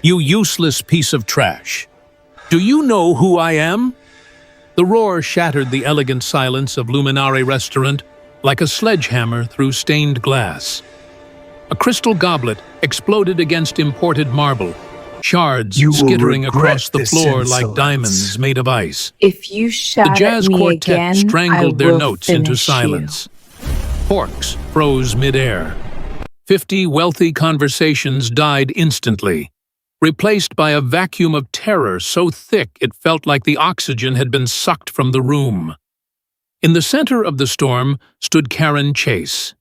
You useless piece of trash! Do you know who I am?" The roar shattered the elegant silence of Luminare Restaurant like a sledgehammer through stained glass. A crystal goblet exploded against imported marble, shards skittering across the floor like diamonds made of ice. If you The shout jazz at me quartet again, strangled I their will notes into finish silence. Forks froze midair. 50 wealthy conversations died instantly, replaced by a vacuum of terror so thick it felt like the oxygen had been sucked from the room. In the center of the storm stood Karen Chase.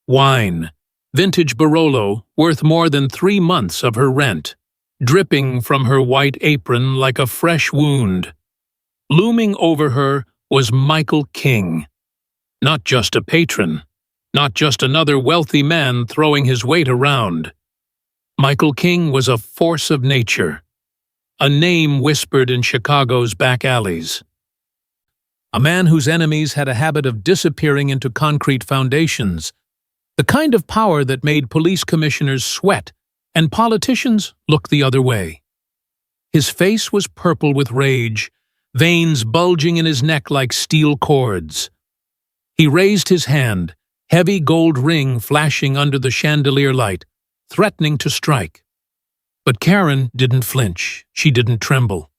Wine, vintage Barolo, worth more than 3 months of her rent, dripping from her white apron like a fresh wound. Looming over her was Michael King. Not just a patron, not just another wealthy man throwing his weight around. Michael King was a force of nature, a name whispered in Chicago's back alleys. A man whose enemies had a habit of disappearing into concrete foundations, the kind of power that made police commissioners sweat and politicians look the other way. His face was purple with rage, veins bulging in his neck like steel cords. He raised his hand, heavy gold ring flashing under the chandelier light, threatening to strike. But Karen didn't flinch. She didn't tremble.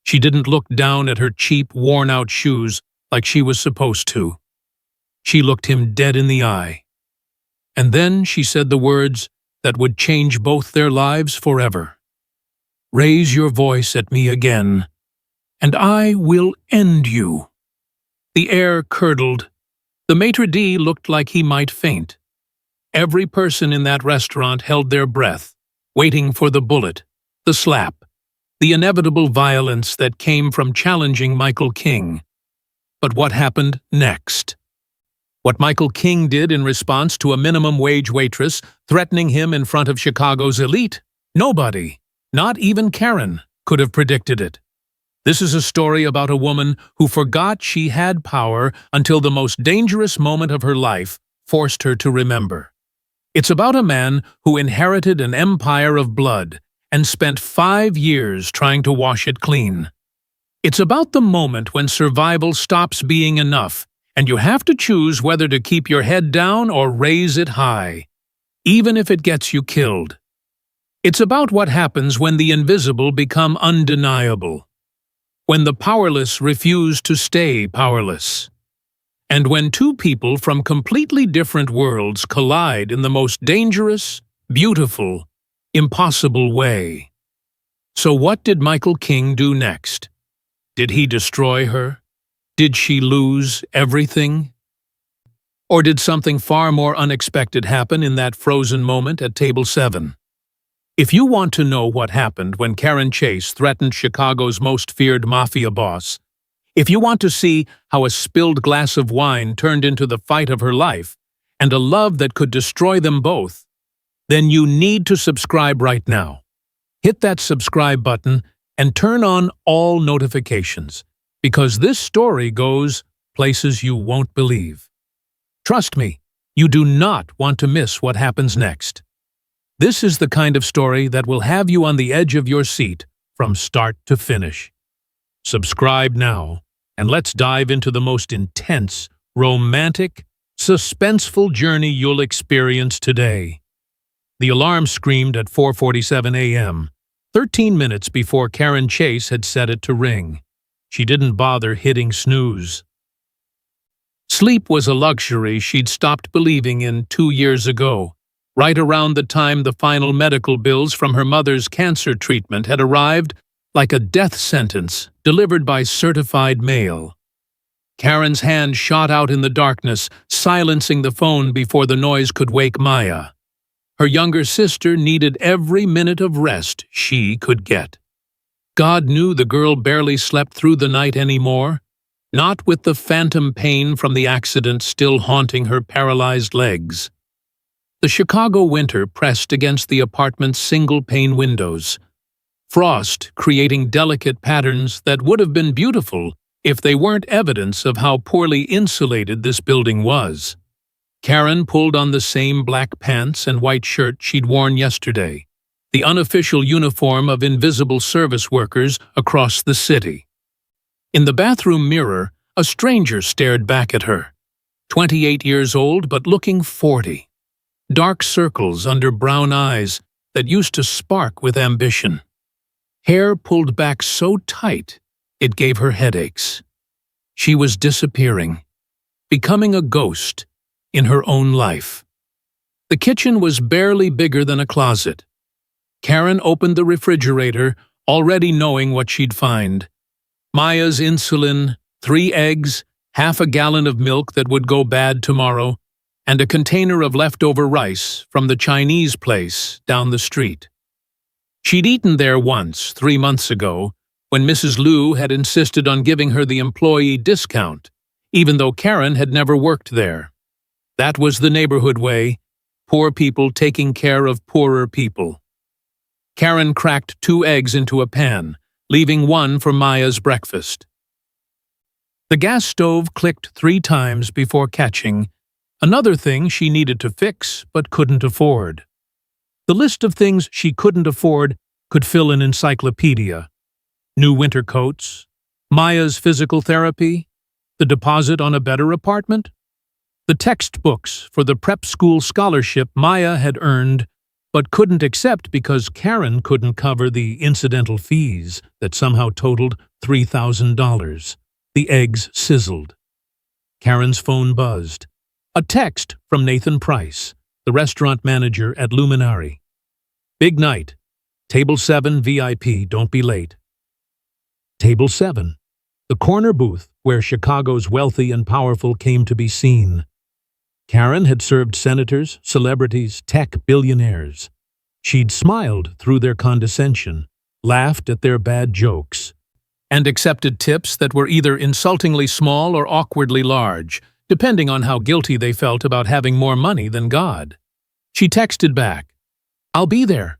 She didn't look down at her cheap, worn-out shoes like she was supposed to. She looked him dead in the eye. And then she said the words that would change both their lives forever. "Raise your voice at me again, and I will end you." The air curdled. The maitre d' looked like he might faint. Every person in that restaurant held their breath, waiting for the bullet, the slap, the inevitable violence that came from challenging Michael King. But what happened next? What Michael King did in response to a minimum wage waitress threatening him in front of Chicago's elite? Nobody, not even Karen, could have predicted it. This is a story about a woman who forgot she had power until the most dangerous moment of her life forced her to remember. It's about a man who inherited an empire of blood and spent 5 years trying to wash it clean. It's about the moment when survival stops being enough and you have to choose whether to keep your head down or raise it high, even if it gets you killed. It's about what happens when the invisible become undeniable, when the powerless refuse to stay powerless, and when two people from completely different worlds collide in the most dangerous, beautiful, impossible way. So what did Michael King do next? Did he destroy her? Did she lose everything? Or did something far more unexpected happen in that frozen moment at Table 7? If you want to know what happened when Karen Chase threatened Chicago's most feared Mafia boss, if you want to see how a spilled glass of wine turned into the fight of her life and a love that could destroy them both, then you need to subscribe right now. Hit that subscribe button and turn on all notifications, because this story goes places you won't believe. Trust me, you do not want to miss what happens next. This is the kind of story that will have you on the edge of your seat from start to finish. Subscribe now, and let's dive into the most intense, romantic, suspenseful journey you'll experience today. The alarm screamed at 4:47 a.m., 13 minutes before Karen Chase had set it to ring. She didn't bother hitting snooze. Sleep was a luxury she'd stopped believing in 2 years ago, right around the time the final medical bills from her mother's cancer treatment had arrived like a death sentence delivered by certified mail. Karen's hand shot out in the darkness, silencing the phone before the noise could wake Maya. Her younger sister needed every minute of rest she could get. God knew the girl barely slept through the night anymore, not with the phantom pain from the accident still haunting her paralyzed legs. The Chicago winter pressed against the apartment's single-pane windows, frost creating delicate patterns that would have been beautiful if they weren't evidence of how poorly insulated this building was. Karen pulled on the same black pants and white shirt she'd worn yesterday, the unofficial uniform of invisible service workers across the city. In the bathroom mirror, a stranger stared back at her. 28 years old, but looking 40. Dark circles under brown eyes that used to spark with ambition. Hair pulled back so tight, it gave her headaches. She was disappearing, becoming a ghost in her own life. The kitchen was barely bigger than a closet. Karen opened the refrigerator, already knowing what she'd find. Maya's insulin, 3 eggs, half a gallon of milk that would go bad tomorrow, and a container of leftover rice from the Chinese place down the street. She'd eaten there once, 3 months ago, when Mrs. Liu had insisted on giving her the employee discount, even though Karen had never worked there. That was the neighborhood way, poor people taking care of poorer people. Karen cracked 2 eggs into a pan, leaving 1 for Maya's breakfast. The gas stove clicked 3 times before catching, another thing she needed to fix but couldn't afford. The list of things she couldn't afford could fill an encyclopedia. New winter coats, Maya's physical therapy, the deposit on a better apartment, the textbooks for the prep school scholarship Maya had earned but couldn't accept because Karen couldn't cover the incidental fees that somehow totaled $3,000. The eggs sizzled. Karen's phone buzzed. A text from Nathan Price, the restaurant manager at Luminary. Big night. Table 7 VIP, don't be late. Table 7, the corner booth where Chicago's wealthy and powerful came to be seen. Karen had served senators, celebrities, tech billionaires. She'd smiled through their condescension, laughed at their bad jokes, and accepted tips that were either insultingly small or awkwardly large, depending on how guilty they felt about having more money than God. She texted back, "I'll be there."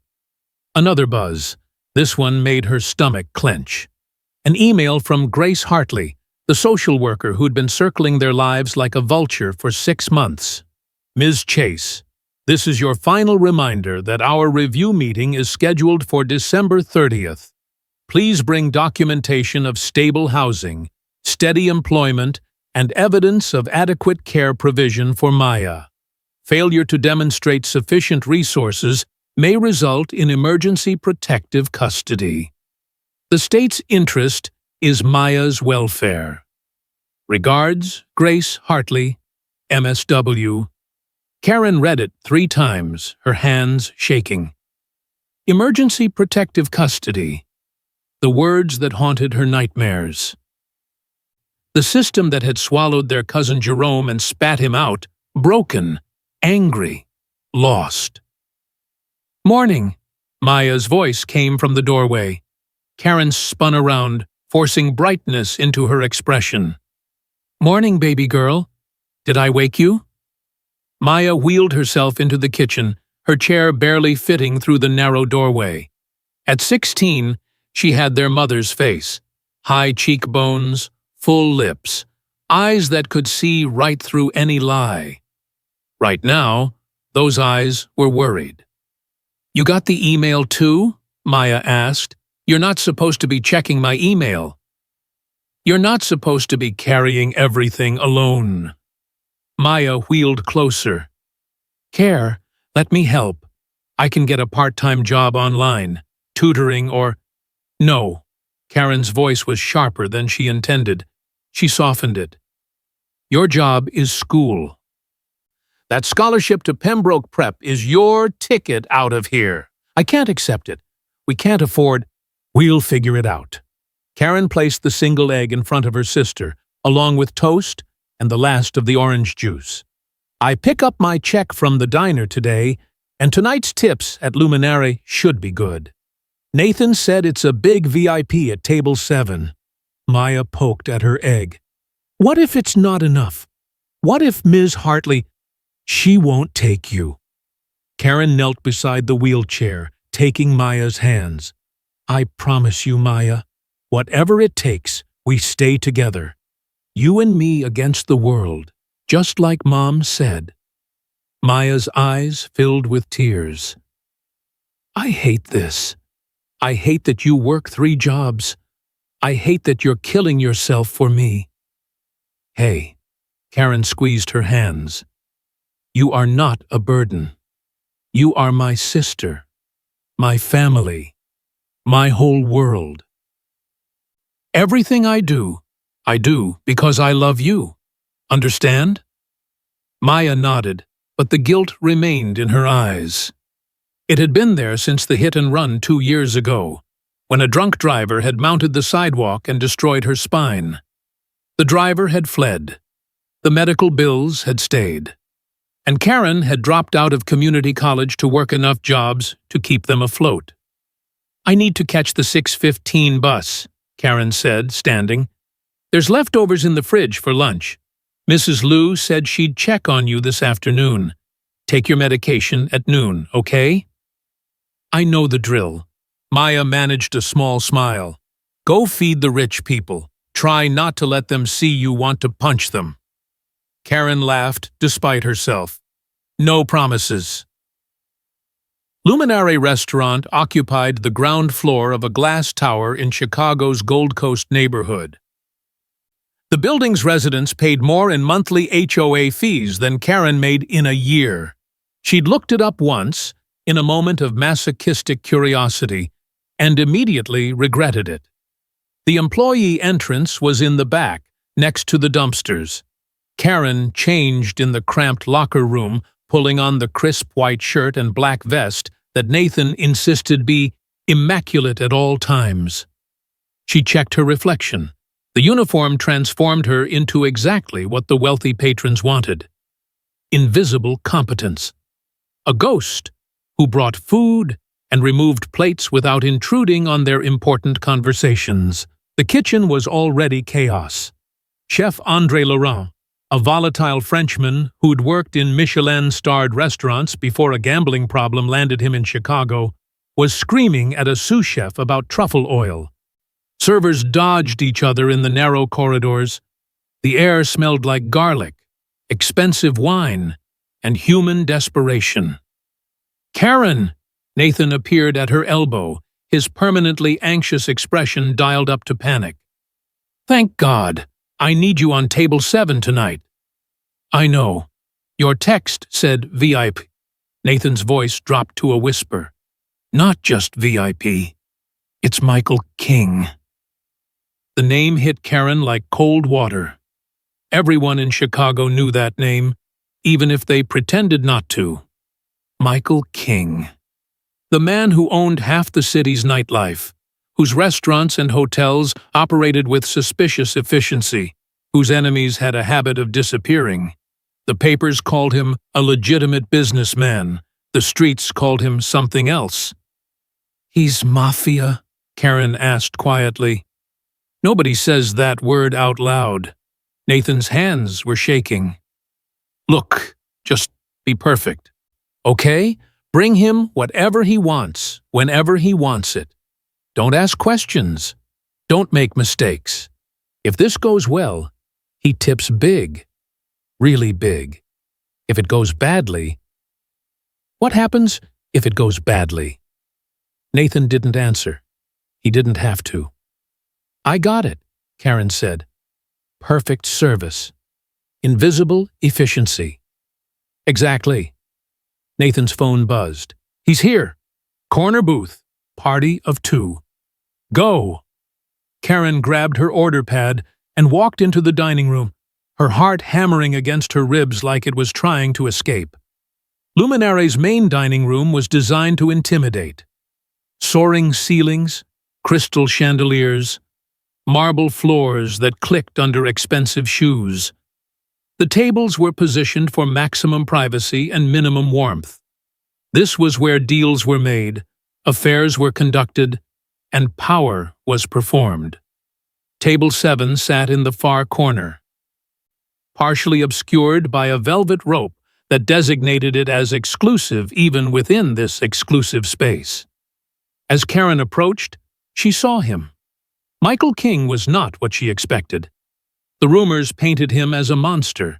Another buzz. This one made her stomach clench. An email from Grace Hartley, the social worker who'd been circling their lives like a vulture for 6 months. "Ms. Chase, this is your final reminder that our review meeting is scheduled for December 30th. Please bring documentation of stable housing, steady employment, and evidence of adequate care provision for Maya. Failure to demonstrate sufficient resources may result in emergency protective custody. The state's interest is Maya's welfare. Regards, Grace Hartley, MSW." Karen read it 3 times, her hands shaking. Emergency protective custody. The words that haunted her nightmares. The system that had swallowed their cousin Jerome and spat him out, broken, angry, lost. "Morning." Maya's voice came from the doorway. Karen spun around, forcing brightness into her expression. "Morning, baby girl. Did I wake you?" Maya wheeled herself into the kitchen, her chair barely fitting through the narrow doorway. At 16, she had their mother's face. High cheekbones, full lips, eyes that could see right through any lie. Right now, those eyes were worried. "You got the email too?" Maya asked. "You're not supposed to be checking my email. You're not supposed to be carrying everything alone." Maya wheeled closer. "Care, let me help. I can get a part-time job online, tutoring or—" "No." Karen's voice was sharper than she intended. She softened it. "Your job is school. That scholarship to Pembroke Prep is your ticket out of here. I can't accept it. We can't afford—" "We'll figure it out." Karen placed the single egg in front of her sister, along with toast and the last of the orange juice. "I pick up my check from the diner today, and tonight's tips at Luminary should be good. Nathan said it's a big VIP at table 7. Maya poked at her egg. "What if it's not enough? What if Ms. Hartley—" "She won't take you." Karen knelt beside the wheelchair, taking Maya's hands. "I promise you, Maya, whatever it takes, we stay together. You and me against the world, just like Mom said." Maya's eyes filled with tears. I hate this. I hate that you work 3 jobs. I hate that you're killing yourself for me. Hey, Karen squeezed her hands. You are not a burden. You are my sister, my family, my whole world. Everything I do because I love you. Understand? Maya nodded, but the guilt remained in her eyes. It had been there since the hit and run 2 years ago, when a drunk driver had mounted the sidewalk and destroyed her spine. The driver had fled. The medical bills had stayed. And Karen had dropped out of community college to work enough jobs to keep them afloat. I need to catch the 6:15 bus, Karen said, standing. There's leftovers in the fridge for lunch. Mrs. Liu said she'd check on you this afternoon. Take your medication at noon, okay? I know the drill. Maya managed a small smile. Go feed the rich people. Try not to let them see you want to punch them. Karen laughed despite herself. No promises. Luminary Restaurant occupied the ground floor of a glass tower in Chicago's Gold Coast neighborhood. The building's residents paid more in monthly HOA fees than Karen made in a year. She'd looked it up once, in a moment of masochistic curiosity, and immediately regretted it. The employee entrance was in the back, next to the dumpsters. Karen changed in the cramped locker room, pulling on the crisp white shirt and black vest that Nathan insisted be immaculate at all times. She checked her reflection. The uniform transformed her into exactly what the wealthy patrons wanted. Invisible competence. A ghost who brought food and removed plates without intruding on their important conversations. The kitchen was already chaos. Chef André Laurent, a volatile Frenchman who'd worked in Michelin-starred restaurants before a gambling problem landed him in Chicago, was screaming at a sous chef about truffle oil. Servers dodged each other in the narrow corridors. The air smelled like garlic, expensive wine, and human desperation. Karen! Nathan appeared at her elbow, his permanently anxious expression dialed up to panic. Thank God! I need you on table 7 tonight. I know. Your text said VIP. Nathan's voice dropped to a whisper. Not just VIP. It's Michael King. The name hit Karen like cold water. Everyone in Chicago knew that name, even if they pretended not to. Michael King. The man who owned half the city's nightlife, whose restaurants and hotels operated with suspicious efficiency, whose enemies had a habit of disappearing. The papers called him a legitimate businessman. The streets called him something else. He's Mafia? Karen asked quietly. Nobody says that word out loud. Nathan's hands were shaking. Look, just be perfect. Okay? Bring him whatever he wants, whenever he wants it. Don't ask questions. Don't make mistakes. If this goes well, he tips big. Really big. If it goes badly... What happens if it goes badly? Nathan didn't answer. He didn't have to. I got it, Karen said. Perfect service. Invisible efficiency. Exactly. Nathan's phone buzzed. He's here. Corner booth. Party of 2. Go! Karen grabbed her order pad and walked into the dining room, her heart hammering against her ribs like it was trying to escape. Luminary's main dining room was designed to intimidate. Soaring ceilings, crystal chandeliers, marble floors that clicked under expensive shoes. The tables were positioned for maximum privacy and minimum warmth. This was where deals were made, affairs were conducted, and power was performed. Table 7 sat in the far corner, partially obscured by a velvet rope that designated it as exclusive even within this exclusive space. As Karen approached, she saw him. Michael King was not what she expected. The rumors painted him as a monster,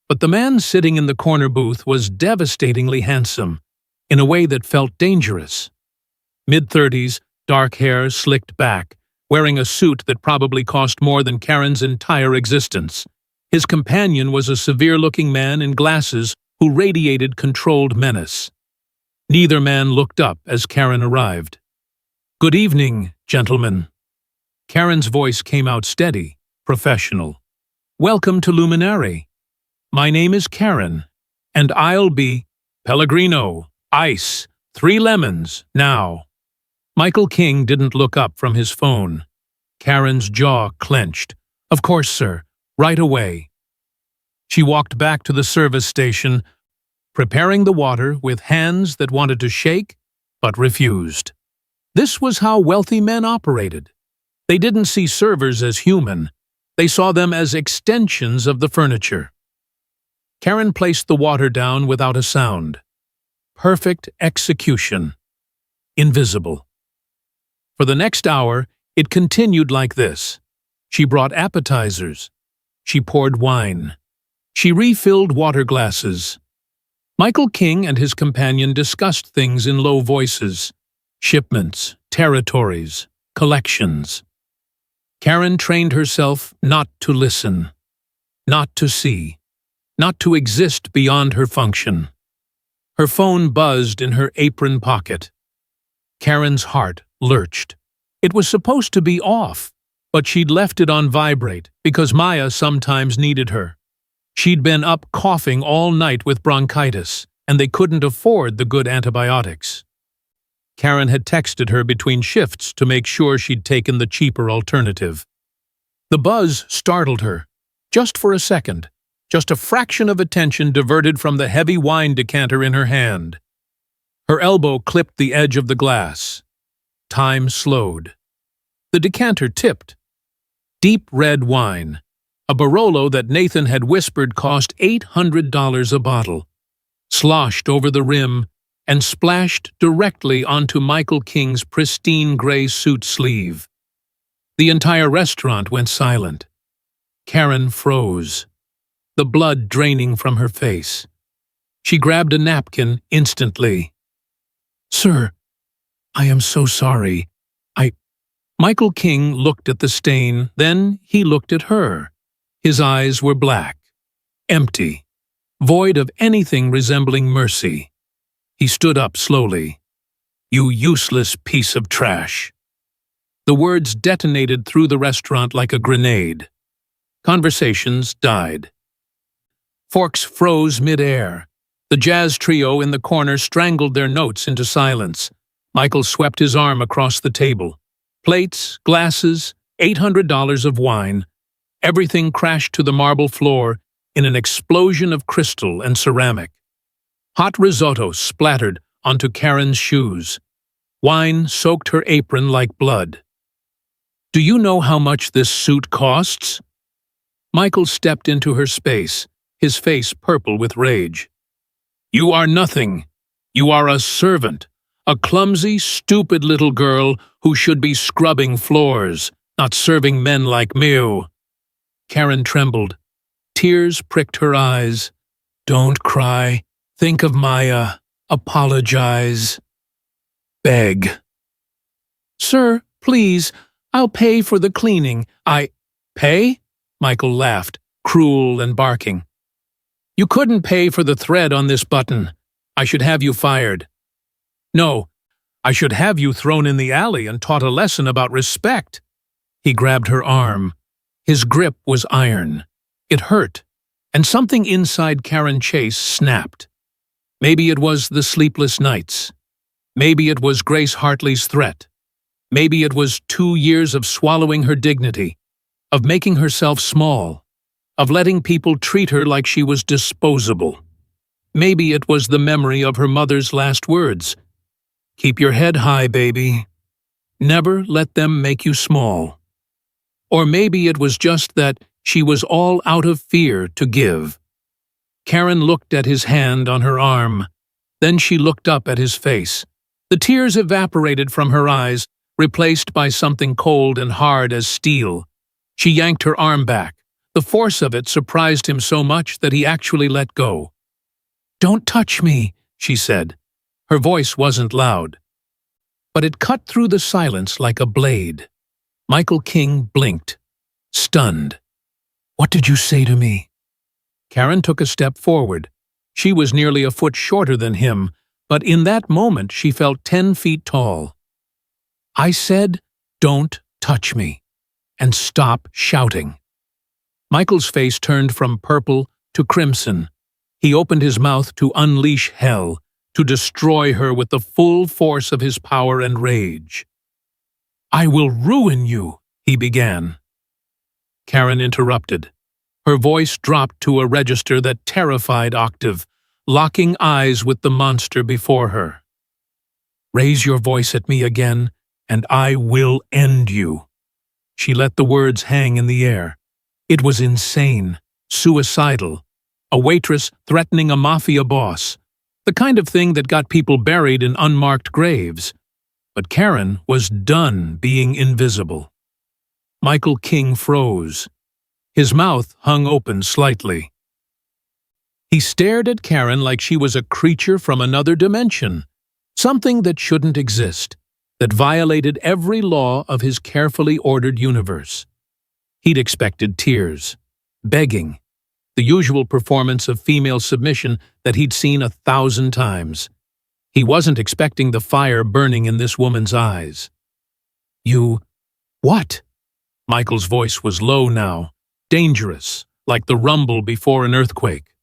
but the man sitting in the corner booth was devastatingly handsome, in a way that felt dangerous. Mid-30s, dark hair slicked back, wearing a suit that probably cost more than Karen's entire existence. His companion was a severe-looking man in glasses who radiated controlled menace. Neither man looked up as Karen arrived. "Good evening, gentlemen." Karen's voice came out steady, professional. "Welcome to Luminary. My name is Karen, and I'll be Pellegrino, ice, 3 lemons, now." Michael King didn't look up from his phone. Karen's jaw clenched. "Of course, sir. Right away." She walked back to the service station, preparing the water with hands that wanted to shake but refused. This was how wealthy men operated. They didn't see servers as human. They saw them as extensions of the furniture. Karen placed the water down without a sound. Perfect execution. Invisible. For the next hour, it continued like this. She brought appetizers. She poured wine. She refilled water glasses. Michael King and his companion discussed things in low voices. Shipments, territories, collections. Karen trained herself not to listen, not to see, not to exist beyond her function. Her phone buzzed in her apron pocket. Karen's heart lurched. It was supposed to be off, but she'd left it on vibrate because Maya sometimes needed her. She'd been up coughing all night with bronchitis, and they couldn't afford the good antibiotics. Karen had texted her between shifts to make sure she'd taken the cheaper alternative. The buzz startled her, just for a second, just a fraction of attention diverted from the heavy wine decanter in her hand. Her elbow clipped the edge of the glass. Time slowed. The decanter tipped. Deep red wine, a Barolo that Nathan had whispered cost $800 a bottle, sloshed over the rim and splashed directly onto Michael King's pristine gray suit sleeve. The entire restaurant went silent. Karen froze, the blood draining from her face. She grabbed a napkin instantly. "Sir, I am so sorry. Michael King looked at the stain, then he looked at her. His eyes were black, empty, void of anything resembling mercy. He stood up slowly. "You useless piece of trash." The words detonated through the restaurant like a grenade. Conversations died. Forks froze mid-air. The jazz trio in the corner strangled their notes into silence. Michael swept his arm across the table. Plates, glasses, $800 of wine. Everything crashed to the marble floor in an explosion of crystal and ceramic. Hot risotto splattered onto Karen's shoes. Wine soaked her apron like blood. "Do you know how much this suit costs?" Michael stepped into her space, his face purple with rage. "You are nothing. You are a servant, a clumsy, stupid little girl who should be scrubbing floors, not serving men like me." Karen trembled. Tears pricked her eyes. "Don't cry. Think of Maya. Apologize. Beg." "Sir, please, I'll pay for the cleaning. Pay?" Michael laughed, cruel and barking. "You couldn't pay for the thread on this button. I should have you fired. No, I should have you thrown in the alley and taught a lesson about respect." He grabbed her arm. His grip was iron. It hurt, and something inside Karen Chase snapped. Maybe it was the sleepless nights. Maybe it was Grace Hartley's threat. Maybe it was 2 years of swallowing her dignity, of making herself small, of letting people treat her like she was disposable. Maybe it was the memory of her mother's last words. "Keep your head high, baby. Never let them make you small." Or maybe it was just that she was all out of fear to give. Karen looked at his hand on her arm. Then she looked up at his face. The tears evaporated from her eyes, replaced by something cold and hard as steel. She yanked her arm back. The force of it surprised him so much that he actually let go. "Don't touch me," she said. Her voice wasn't loud. but it cut through the silence like a blade. Michael King blinked, stunned. "What did you say to me?" Karen took a step forward. She was nearly a foot shorter than him, but in that moment she felt 10 feet tall. "I said, don't touch me, and stop shouting." Michael's face turned from purple to crimson. He opened his mouth to unleash hell, to destroy her with the full force of his power and rage. "I will ruin you," he began. Karen interrupted. Her voice dropped to a register that terrified octave, locking eyes with the monster before her. "Raise your voice at me again, and I will end you." She let the words hang in the air. It was insane, suicidal. A waitress threatening a mafia boss, the kind of thing that got people buried in unmarked graves. But Karen was done being invisible. Michael King froze. His mouth hung open slightly. He stared at Karen like she was a creature from another dimension, something that shouldn't exist, that violated every law of his carefully ordered universe. He'd expected tears, begging, the usual performance of female submission that he'd seen 1,000 times. He wasn't expecting the fire burning in this woman's eyes. "You... what?" Michael's voice was low now, dangerous, like the rumble before an earthquake.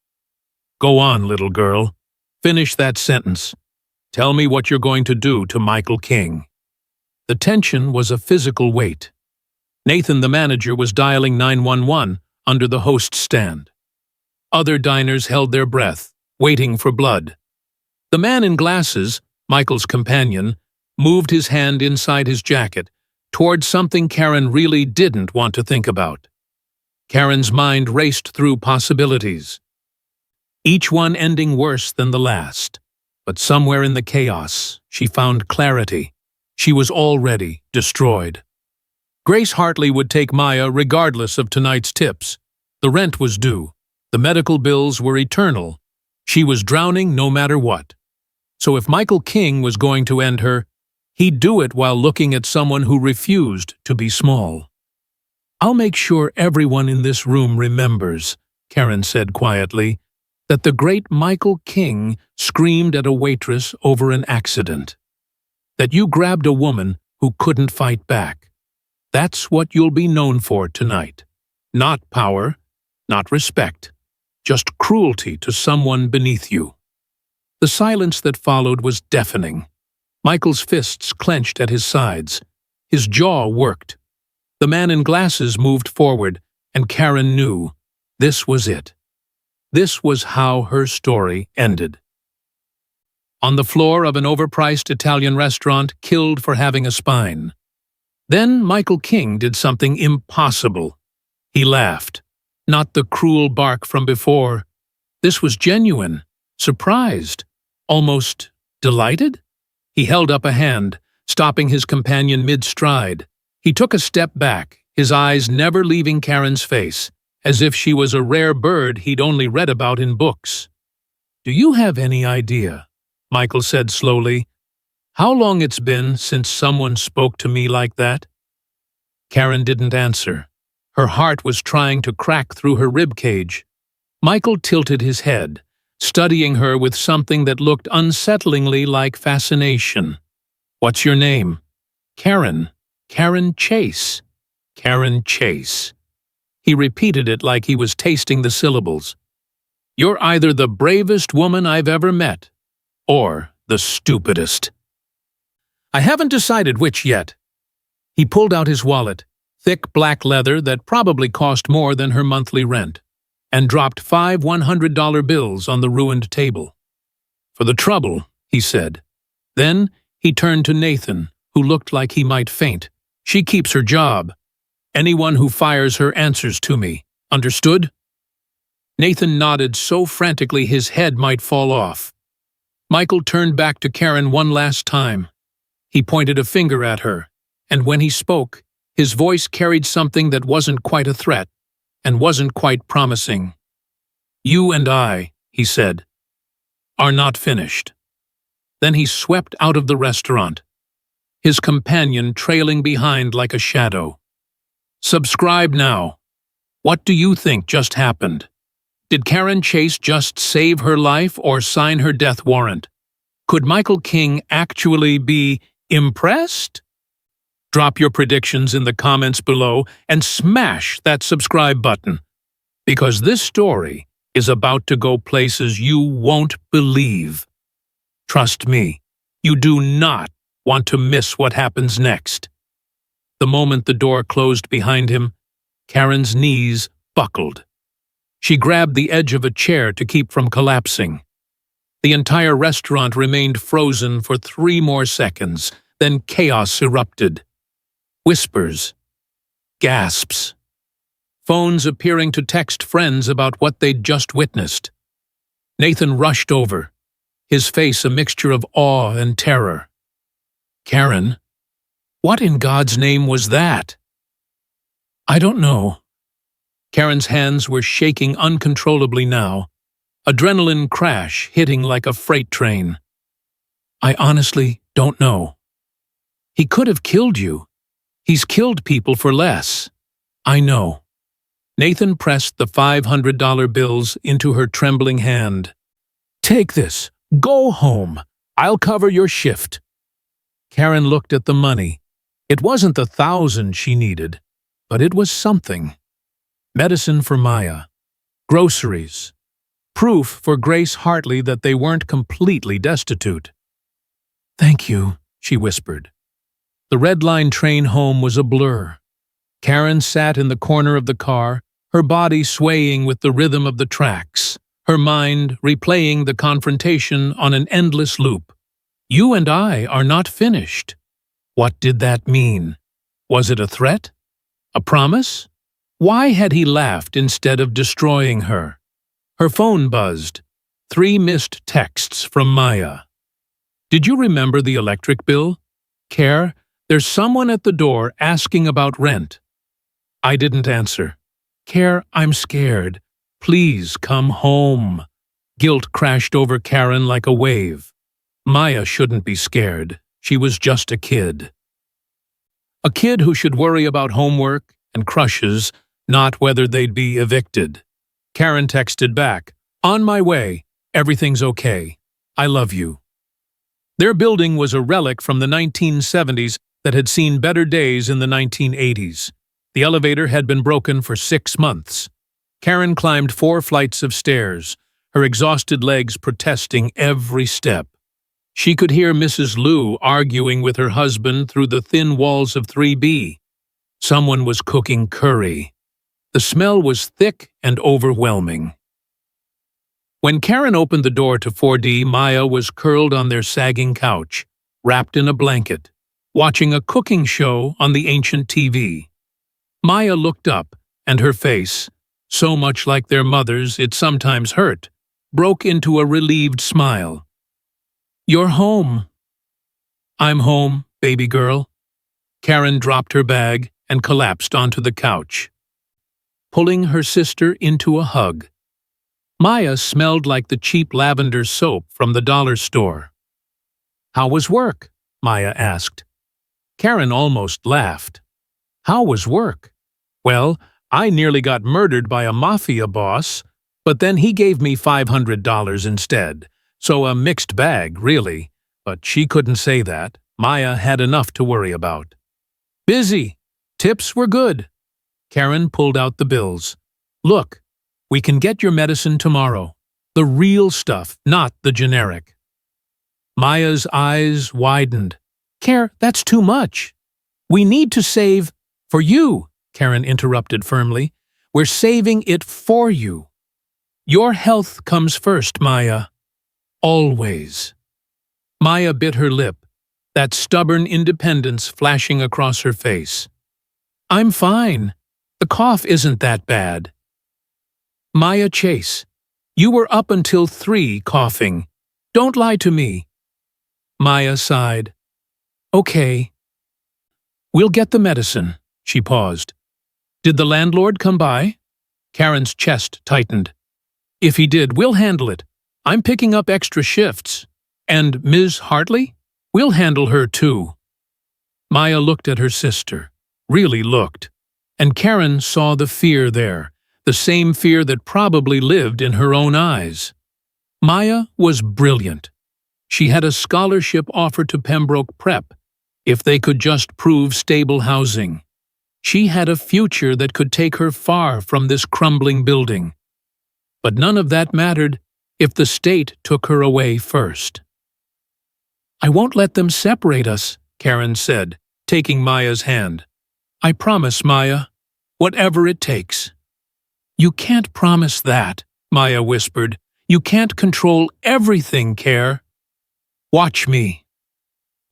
"Go on, little girl. Finish that sentence. Tell me what you're going to do to Michael King." The tension was a physical weight. Nathan, the manager, was dialing 911 under the host's stand. Other diners held their breath, waiting for blood. The man in glasses, Michael's companion, moved his hand inside his jacket toward something Karen really didn't want to think about. Karen's mind raced through possibilities, each one ending worse than the last. But somewhere in the chaos, she found clarity. She was already destroyed. Grace Hartley would take Maya regardless of tonight's tips. The rent was due. The medical bills were eternal. She was drowning no matter what. So if Michael King was going to end her, he'd do it while looking at someone who refused to be small. "I'll make sure everyone in this room remembers," Karen said quietly, "that the great Michael King screamed at a waitress over an accident. That you grabbed a woman who couldn't fight back. That's what you'll be known for tonight. Not power, not respect, just cruelty to someone beneath you." The silence that followed was deafening. Michael's fists clenched at his sides. His jaw worked. The man in glasses moved forward, and Karen knew this was it. This was how her story ended. On the floor of an overpriced Italian restaurant, killed for having a spine. Then Michael King did something impossible. He laughed. Not the cruel bark from before. This was genuine, surprised, almost delighted. He held up a hand, stopping his companion mid-stride. He took a step back, his eyes never leaving Karen's face, as if she was a rare bird he'd only read about in books. "Do you have any idea," Michael said slowly, "how long it's been since someone spoke to me like that?" Karen didn't answer. Her heart was trying to crack through her ribcage. Michael tilted his head, studying her with something that looked unsettlingly like fascination. "What's your name?" "Karen. Karen Chase. Karen Chase." He repeated it like he was tasting the syllables. "You're either the bravest woman I've ever met, or the stupidest." "I haven't decided which yet." He pulled out his wallet, thick black leather that probably cost more than her monthly rent, and dropped 5 $100 bills on the ruined table. "For the trouble," he said. Then he turned to Nathan, who looked like he might faint. "She keeps her job. Anyone who fires her answers to me. Understood?" Nathan nodded so frantically his head might fall off. Michael turned back to Karen one last time. He pointed a finger at her, and when he spoke, his voice carried something that wasn't quite a threat, and wasn't quite promising. "You and I," he said, "are not finished." Then he swept out of the restaurant. his companion trailing behind like a shadow. Subscribe now. What do you think just happened? Did Karen Chase just save her life or sign her death warrant? Could Michael King actually be impressed? Drop your predictions in the comments below and smash that subscribe button, because this story is about to go places you won't believe. Trust me, you do not want to miss what happens next. The moment the door closed behind him, Karen's knees buckled. She grabbed the edge of a chair to keep from collapsing. The entire restaurant remained frozen for 3 more seconds, then chaos erupted. Whispers, gasps, phones appearing to text friends about what they'd just witnessed. Nathan rushed over, his face a mixture of awe and terror. Karen, what in God's name was that? I don't know. Karen's hands were shaking uncontrollably now, adrenaline crash hitting like a freight train. I honestly don't know. He could have killed you. He's killed people for less. I know. Nathan pressed the $500 bills into her trembling hand. Take this. Go home. I'll cover your shift. Karen looked at the money. It wasn't the 1,000 she needed, but it was something. Medicine for Maya. Groceries. Proof for Grace Hartley that they weren't completely destitute. Thank you, she whispered. The Red Line train home was a blur. Karen sat in the corner of the car, her body swaying with the rhythm of the tracks, her mind replaying the confrontation on an endless loop. You and I are not finished. What did that mean? Was it a threat? A promise? Why had he laughed instead of destroying her? Her phone buzzed. 3 missed texts from Maya. Did you remember the electric bill? Care, there's someone at the door asking about rent. I didn't answer. Care, I'm scared. Please come home. Guilt crashed over Karen like a wave. Maya shouldn't be scared. She was just a kid. A kid who should worry about homework and crushes, not whether they'd be evicted. Karen texted back, On my way. Everything's okay. I love you. Their building was a relic from the 1970s that had seen better days in the 1980s. The elevator had been broken for 6 months. Karen climbed 4 flights of stairs, her exhausted legs protesting every step. She could hear Mrs. Liu arguing with her husband through the thin walls of 3B. Someone was cooking curry. The smell was thick and overwhelming. When Karen opened the door to 4D, Maya was curled on their sagging couch, wrapped in a blanket, watching a cooking show on the ancient TV. Maya looked up, and her face, so much like their mother's it sometimes hurt, broke into a relieved smile. You're home. I'm home, baby girl. Karen dropped her bag and collapsed onto the couch, pulling her sister into a hug. Maya smelled like the cheap lavender soap from the dollar store. How was work? Maya asked. Karen almost laughed. How was work? Well, I nearly got murdered by a Mafia boss, but then he gave me $500 instead. So a mixed bag, really. But she couldn't say that. Maya had enough to worry about. Busy. Tips were good. Karen pulled out the bills. Look, we can get your medicine tomorrow. The real stuff, not the generic. Maya's eyes widened. Care, that's too much. We need to save for you, Karen interrupted firmly. We're saving it for you. Your health comes first, Maya. Always. Maya bit her lip, that stubborn independence flashing across her face. I'm fine. The cough isn't that bad. Maya Chase, you were up until 3 coughing. Don't lie to me. Maya sighed. Okay. We'll get the medicine. She paused. Did the landlord come by? Karen's chest tightened. If he did, we'll handle it. I'm picking up extra shifts. And Ms. Hartley? We'll handle her too. Maya looked at her sister, really looked, and Karen saw the fear there, the same fear that probably lived in her own eyes. Maya was brilliant. She had a scholarship offer to Pembroke Prep, if they could just prove stable housing. She had a future that could take her far from this crumbling building. But none of that mattered if the state took her away first. "I won't let them separate us," Karen said, taking Maya's hand. "I promise, Maya, whatever it takes." "You can't promise that," Maya whispered. "You can't control everything, Care." "Watch me."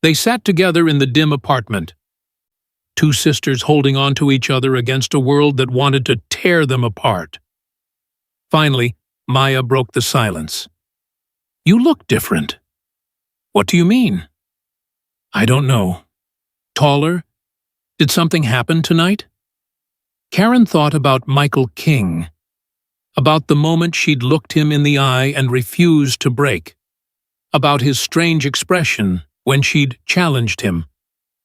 They sat together in the dim apartment, two sisters holding on to each other against a world that wanted to tear them apart. Finally, Maya broke the silence. "You look different." "What do you mean?" "I don't know. Taller? Did something happen tonight?" Karen thought about Michael King, about the moment she'd looked him in the eye and refused to break, about his strange expression when she'd challenged him,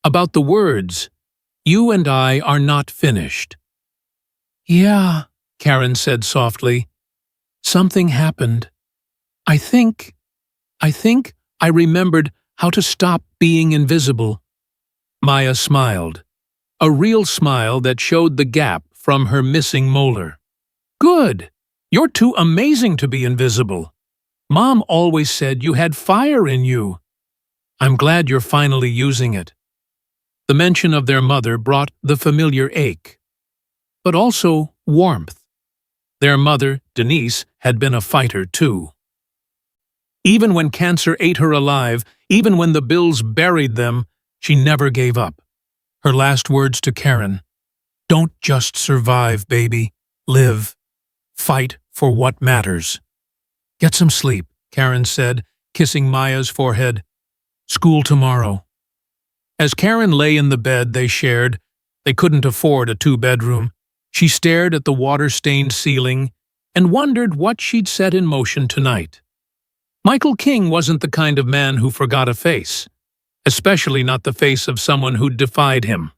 about the words, "You and I are not finished." "Yeah," Karen said softly. "Something happened. I think I remembered how to stop being invisible." Maya smiled, a real smile that showed the gap from her missing molar. "Good! You're too amazing to be invisible. Mom always said you had fire in you. I'm glad you're finally using it." The mention of their mother brought the familiar ache, but also warmth. Their mother, Denise, had been a fighter too. Even when cancer ate her alive, even when the bills buried them, she never gave up. Her last words to Karen, "Don't just survive, baby. Live. Fight for what matters." "Get some sleep," Karen said, kissing Maya's forehead. "School tomorrow." As Karen lay in the bed they shared, they couldn't afford a two-bedroom. She stared at the water-stained ceiling and wondered what she'd set in motion tonight. Michael King wasn't the kind of man who forgot a face, especially not the face of someone who'd defied him.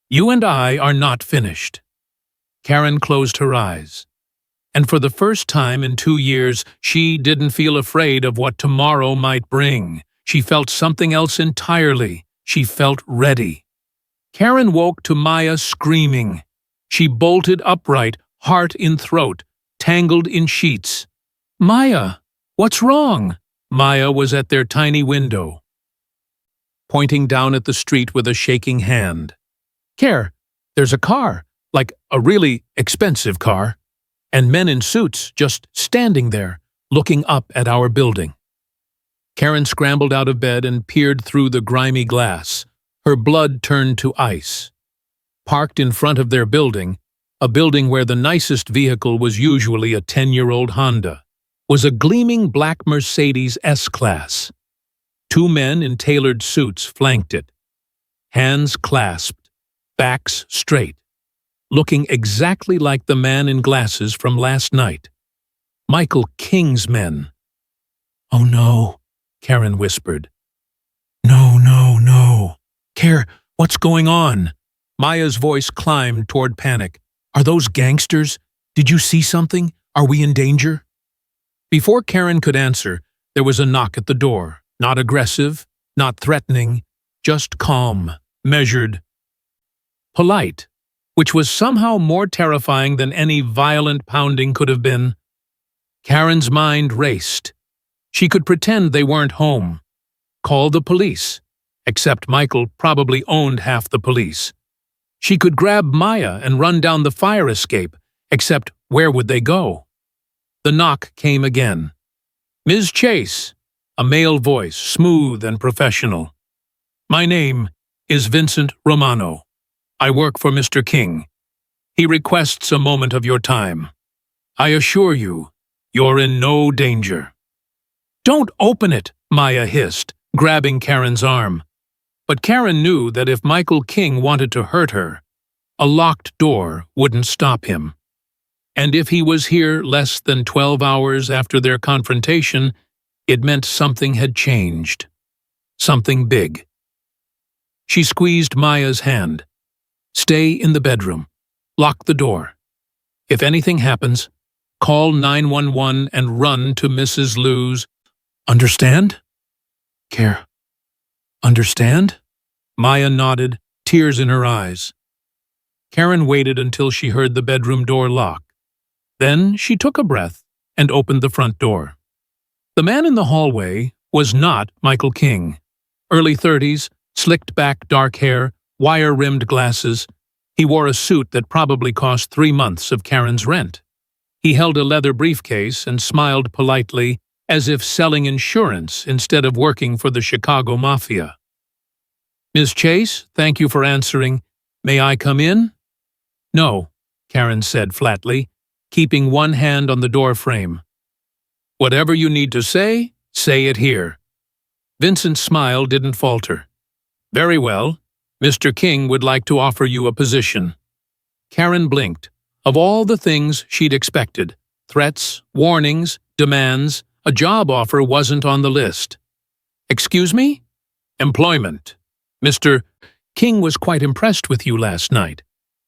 "You and I are not finished." Karen closed her eyes, and for the first time in 2 years, she didn't feel afraid of what tomorrow might bring. She felt something else entirely. She felt ready. Karen woke to Maya screaming. She bolted upright, heart in throat, tangled in sheets. "Maya, what's wrong?" Maya was at their tiny window, pointing down at the street with a shaking hand. "Care, there's a car, like a really expensive car, and men in suits just standing there, looking up at our building." Karen scrambled out of bed and peered through the grimy glass. Her blood turned to ice. Parked in front of their building, a building where the nicest vehicle was usually a 10-year-old Honda, was a gleaming black Mercedes S-Class. 2 men in tailored suits flanked it, hands clasped, backs straight, looking exactly like the man in glasses from last night. Michael King's men. "Oh no," Karen whispered. "No, no, no. Care, what's going on?" Maya's voice climbed toward panic. "Are those gangsters? Did you see something? Are we in danger?" Before Karen could answer, there was a knock at the door. Not aggressive, not threatening, just calm, measured, polite, which was somehow more terrifying than any violent pounding could have been. Karen's mind raced. She could pretend they weren't home, call the police, except Michael probably owned half the police. She could grab Maya and run down the fire escape, except where would they go? The knock came again. "Ms. Chase," a male voice, smooth and professional. "My name is Vincent Romano. I work for Mr. King. He requests a moment of your time. I assure you, you're in no danger." "Don't open it," Maya hissed, grabbing Karen's arm. But Karen knew that if Michael King wanted to hurt her, a locked door wouldn't stop him. And if he was here less than 12 hours after their confrontation, it meant something had changed. Something big. She squeezed Maya's hand. "Stay in the bedroom. Lock the door. If anything happens, call 911 and run to Mrs. Liu's. Understand?" "Care. Understand?" Maya nodded, tears in her eyes. Karen waited until she heard the bedroom door lock. Then she took a breath and opened the front door. The man in the hallway was not Michael King. Early 30s, slicked back dark hair, wire-rimmed glasses. He wore a suit that probably cost 3 months of Karen's rent. He held a leather briefcase and smiled politely, as if selling insurance instead of working for the Chicago Mafia. "Ms. Chase, thank you for answering. May I come in?" "No," Karen said flatly, keeping one hand on the door frame. "Whatever you need to say it here." Vincent's smile didn't falter. "Very well. Mr. King would like to offer you a position." Karen blinked. Of all the things she'd expected, threats, warnings, demands, a job offer wasn't on the list. "Excuse me?" "Employment. Mr. King was quite impressed with you last night.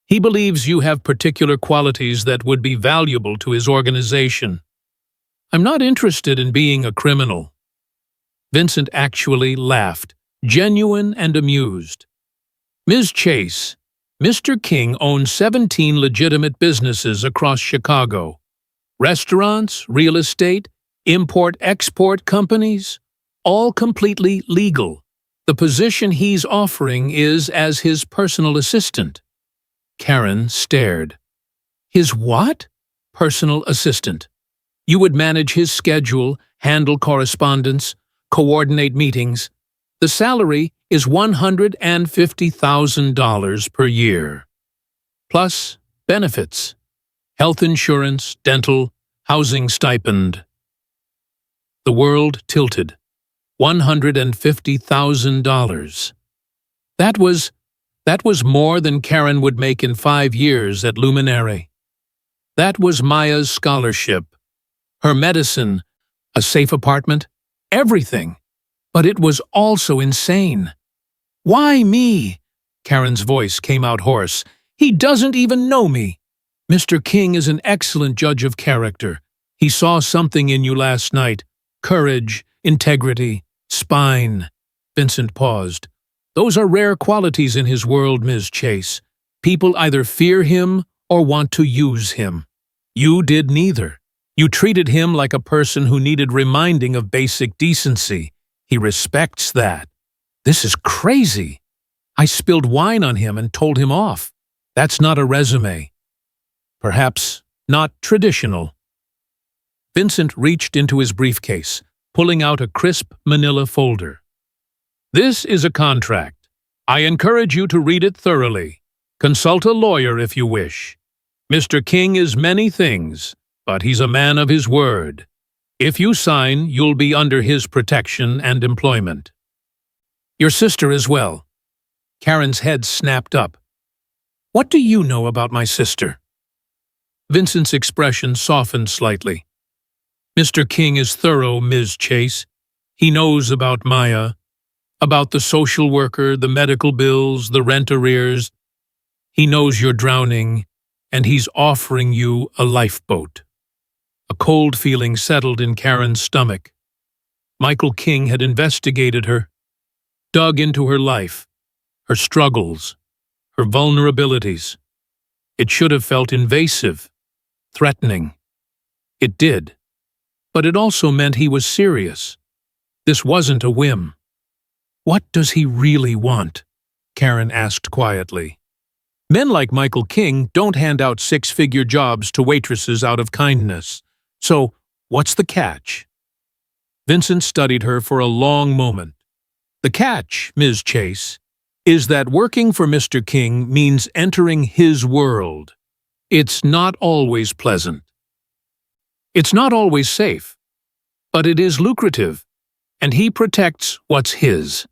He believes you have particular qualities that would be valuable to his organization." "I'm not interested in being a criminal." Vincent actually laughed, genuine and amused. "Ms. Chase, Mr. King owns 17 legitimate businesses across Chicago. Restaurants, real estate, import-export companies, all completely legal. The position he's offering is as his personal assistant." Karen stared. "His what?" "Personal assistant. You would manage his schedule, handle correspondence, coordinate meetings. The salary is $150,000 per year. Plus benefits, health insurance, dental, housing stipend." The world tilted. $150,000. That was more than Karen would make in 5 years at Luminary. That was Maya's scholarship, her medicine, a safe apartment, everything. But it was also insane. "Why me?" Karen's voice came out hoarse. "He doesn't even know me." "Mr. King is an excellent judge of character. He saw something in you last night. Courage, integrity, spine." Vincent paused. "Those are rare qualities in his world, Ms. Chase. People either fear him or want to use him. You did neither. You treated him like a person who needed reminding of basic decency. He respects that." "This is crazy. I spilled wine on him and told him off. That's not a resume." "Perhaps not traditional." Vincent reached into his briefcase, pulling out a crisp manila folder. "This is a contract. I encourage you to read it thoroughly. Consult a lawyer if you wish. Mr. King is many things, but he's a man of his word. If you sign, you'll be under his protection and employment." "Your sister as well." Karen's head snapped up. "What do you know about my sister?" Vincent's expression softened slightly. "Mr. King is thorough, Ms. Chase. He knows about Maya, about the social worker, the medical bills, the rent arrears. He knows you're drowning, and he's offering you a lifeboat." A cold feeling settled in Karen's stomach. Michael King had investigated her, dug into her life, her struggles, her vulnerabilities. It should have felt invasive, threatening. It did. But it also meant he was serious. This wasn't a whim. "What does he really want?" Karen asked quietly. "Men like Michael King don't hand out 6-figure jobs to waitresses out of kindness. So, what's the catch?" Vincent studied her for a long moment. "The catch, Ms. Chase, is that working for Mr. King means entering his world. It's not always pleasant. It's not always safe, but it is lucrative, and he protects what's his.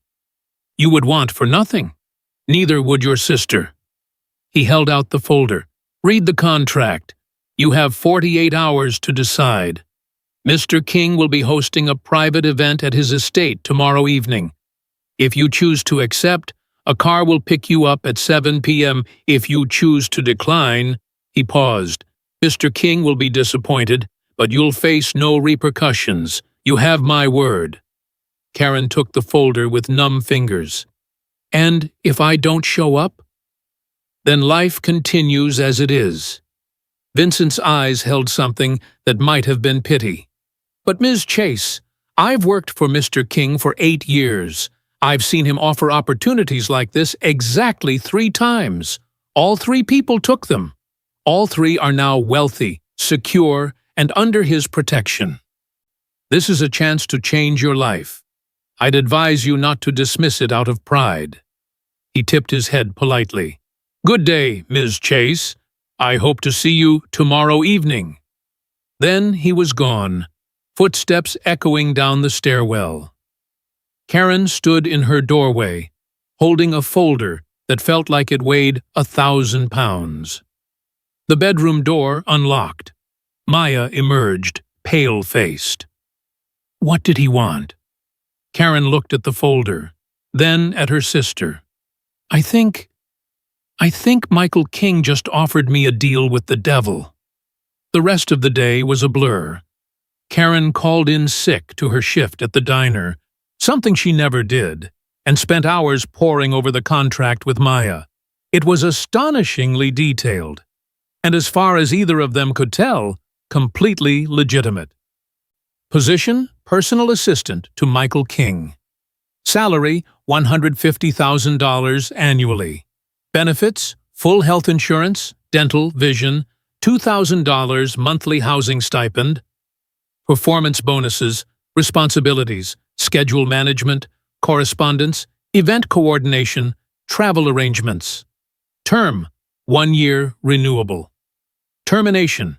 You would want for nothing. Neither would your sister." He held out the folder. "Read the contract. You have 48 hours to decide. Mr. King will be hosting a private event at his estate tomorrow evening. If you choose to accept, A car will pick you up at 7 p.m. if you choose to decline." He paused. "Mr. King will be disappointed, but you'll face no repercussions. You have my word." Karen took the folder with numb fingers. "And if I don't show up?" "Then life continues as it is." Vincent's eyes held something that might have been pity. "But Ms. Chase, I've worked for Mr. King for 8 years. I've seen him offer opportunities like this exactly 3 times. All 3 people took them. All 3 are now wealthy, secure, and under his protection. This is a chance to change your life. I'd advise you not to dismiss it out of pride." He tipped his head politely. "Good day, Ms. Chase. I hope to see you tomorrow evening." Then he was gone, footsteps echoing down the stairwell. Karen stood in her doorway, holding a folder that felt like it weighed 1,000 pounds. The bedroom door unlocked. Maya emerged, pale-faced. What did he want? Karen looked at the folder, then at her sister. I think Michael King just offered me a deal with the devil." The rest of the day was a blur. Karen called in sick to her shift at the diner, something she never did, and spent hours poring over the contract with Maya. It was astonishingly detailed, and as far as either of them could tell, completely legitimate. Position: personal assistant to Michael King. Salary: $150,000 annually. Benefits: full health insurance, dental, vision, $2,000 monthly housing stipend. Performance bonuses, responsibilities, schedule management, correspondence, event coordination, travel arrangements. Term: 1 year, renewable. Termination: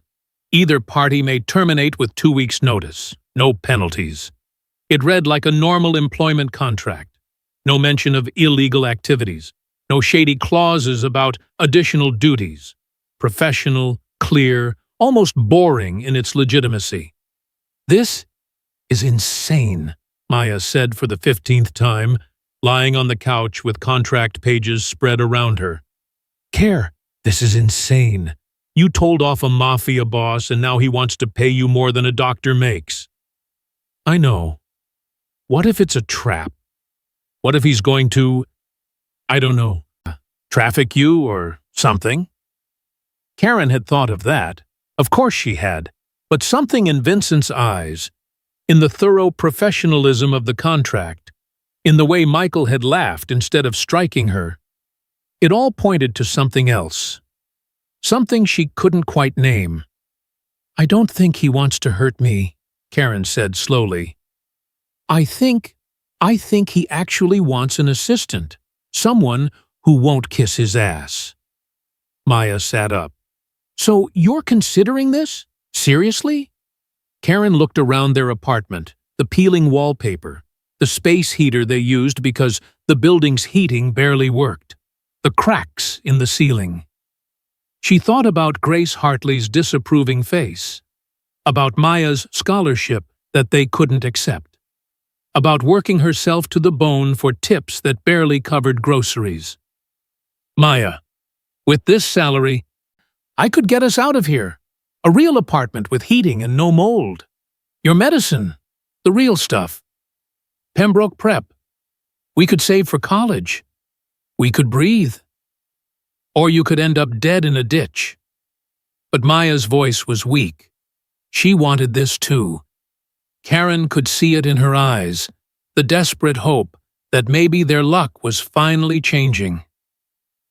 either party may terminate with 2 weeks' notice, no penalties. It read like a normal employment contract. No mention of illegal activities, no shady clauses about additional duties. Professional, clear, almost boring in its legitimacy. "This is insane," Maya said for the 15th time, lying on the couch with contract pages spread around her. "Care, this is insane. You told off a Mafia boss and now he wants to pay you more than a doctor makes." "I know. What if it's a trap? What if he's going to, I don't know, traffic you or something?" Karen had thought of that. Of course she had. But something in Vincent's eyes, in the thorough professionalism of the contract, in the way Michael had laughed instead of striking her, it all pointed to something else. Something she couldn't quite name. "I don't think he wants to hurt me," Karen said slowly. I think he actually wants an assistant, someone who won't kiss his ass." Maya sat up. "So you're considering this? Seriously?" Karen looked around their apartment, the peeling wallpaper, the space heater they used because the building's heating barely worked, the cracks in the ceiling. She thought about Grace Hartley's disapproving face, about Maya's scholarship that they couldn't accept, about working herself to the bone for tips that barely covered groceries. "Maya, with this salary, I could get us out of here. A real apartment with heating and no mold. Your medicine, the real stuff. Pembroke Prep. We could save for college. We could breathe. Or you could end up dead in a ditch." But Maya's voice was weak. She wanted this too. Karen could see it in her eyes, the desperate hope that maybe their luck was finally changing.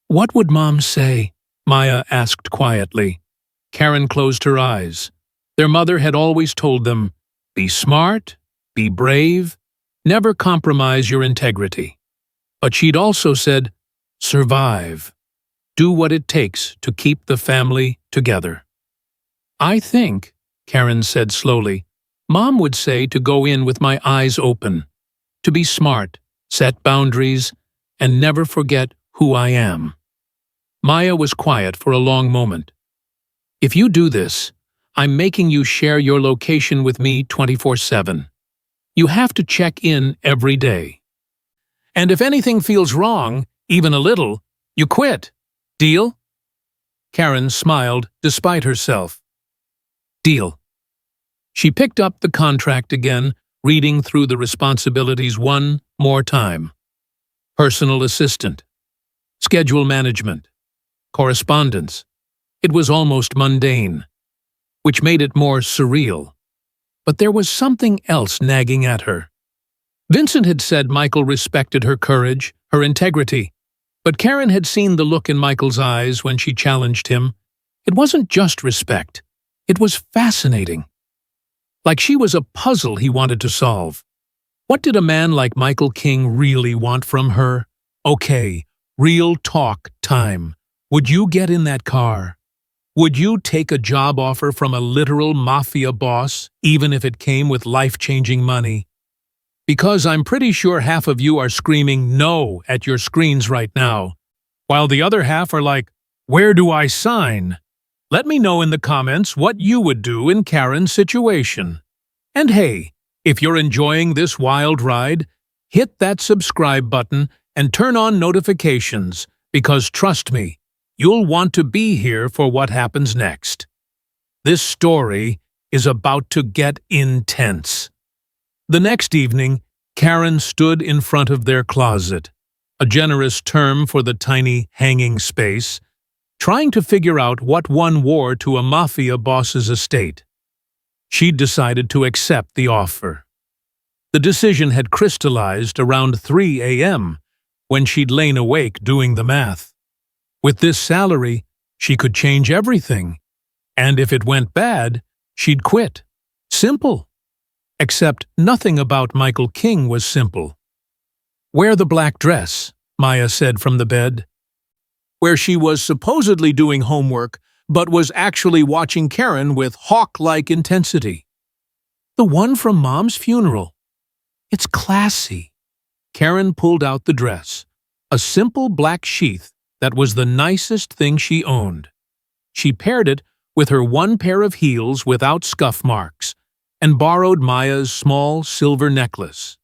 "What would Mom say?" Maya asked quietly. Karen closed her eyes. Their mother had always told them, be smart, be brave, never compromise your integrity. But she'd also said, survive. Do what it takes to keep the family together. "I think," Karen said slowly, "Mom would say to go in with my eyes open, to be smart, set boundaries, and never forget who I am." Maya was quiet for a long moment. "If you do this, I'm making you share your location with me 24/7. You have to check in every day. And if anything feels wrong, Even a little, you quit. Deal? Karen smiled despite herself. Deal. She picked up the contract again, reading through the responsibilities one more time. Personal assistant. Schedule management. Correspondence. It was almost mundane, which made it more surreal. But there was something else nagging at her. Vincent had said Michael respected her courage, her integrity. But Karen had seen the look in Michael's eyes when she challenged him. It wasn't just respect. It was fascinating. Like she was a puzzle he wanted to solve. What did a man like Michael King really want from her? Okay, real talk time. Would you get in that car? Would you take a job offer from a literal mafia boss, even if it came with life-changing money? Because I'm pretty sure half of you are screaming no at your screens right now, while the other half are like, where do I sign? Let me know in the comments what you would do in Karen's situation. And hey, if you're enjoying this wild ride, hit that subscribe button and turn on notifications, because trust me, you'll want to be here for what happens next. This story is about to get intense. The next evening, Karen stood in front of their closet, a generous term for the tiny hanging space, trying to figure out what one wore to a mafia boss's estate. She'd decided to accept the offer. The decision had crystallized around 3 a.m., when she'd lain awake doing the math. With this salary, she could change everything, and if it went bad, she'd quit. Simple. Except nothing about Michael King was simple. Wear the black dress, Maya said from the bed, where she was supposedly doing homework, but was actually watching Karen with hawk-like intensity. The one from Mom's funeral. It's classy. Karen pulled out the dress, a simple black sheath that was the nicest thing she owned. She paired it with her one pair of heels without scuff marks, and borrowed Maya's small silver necklace.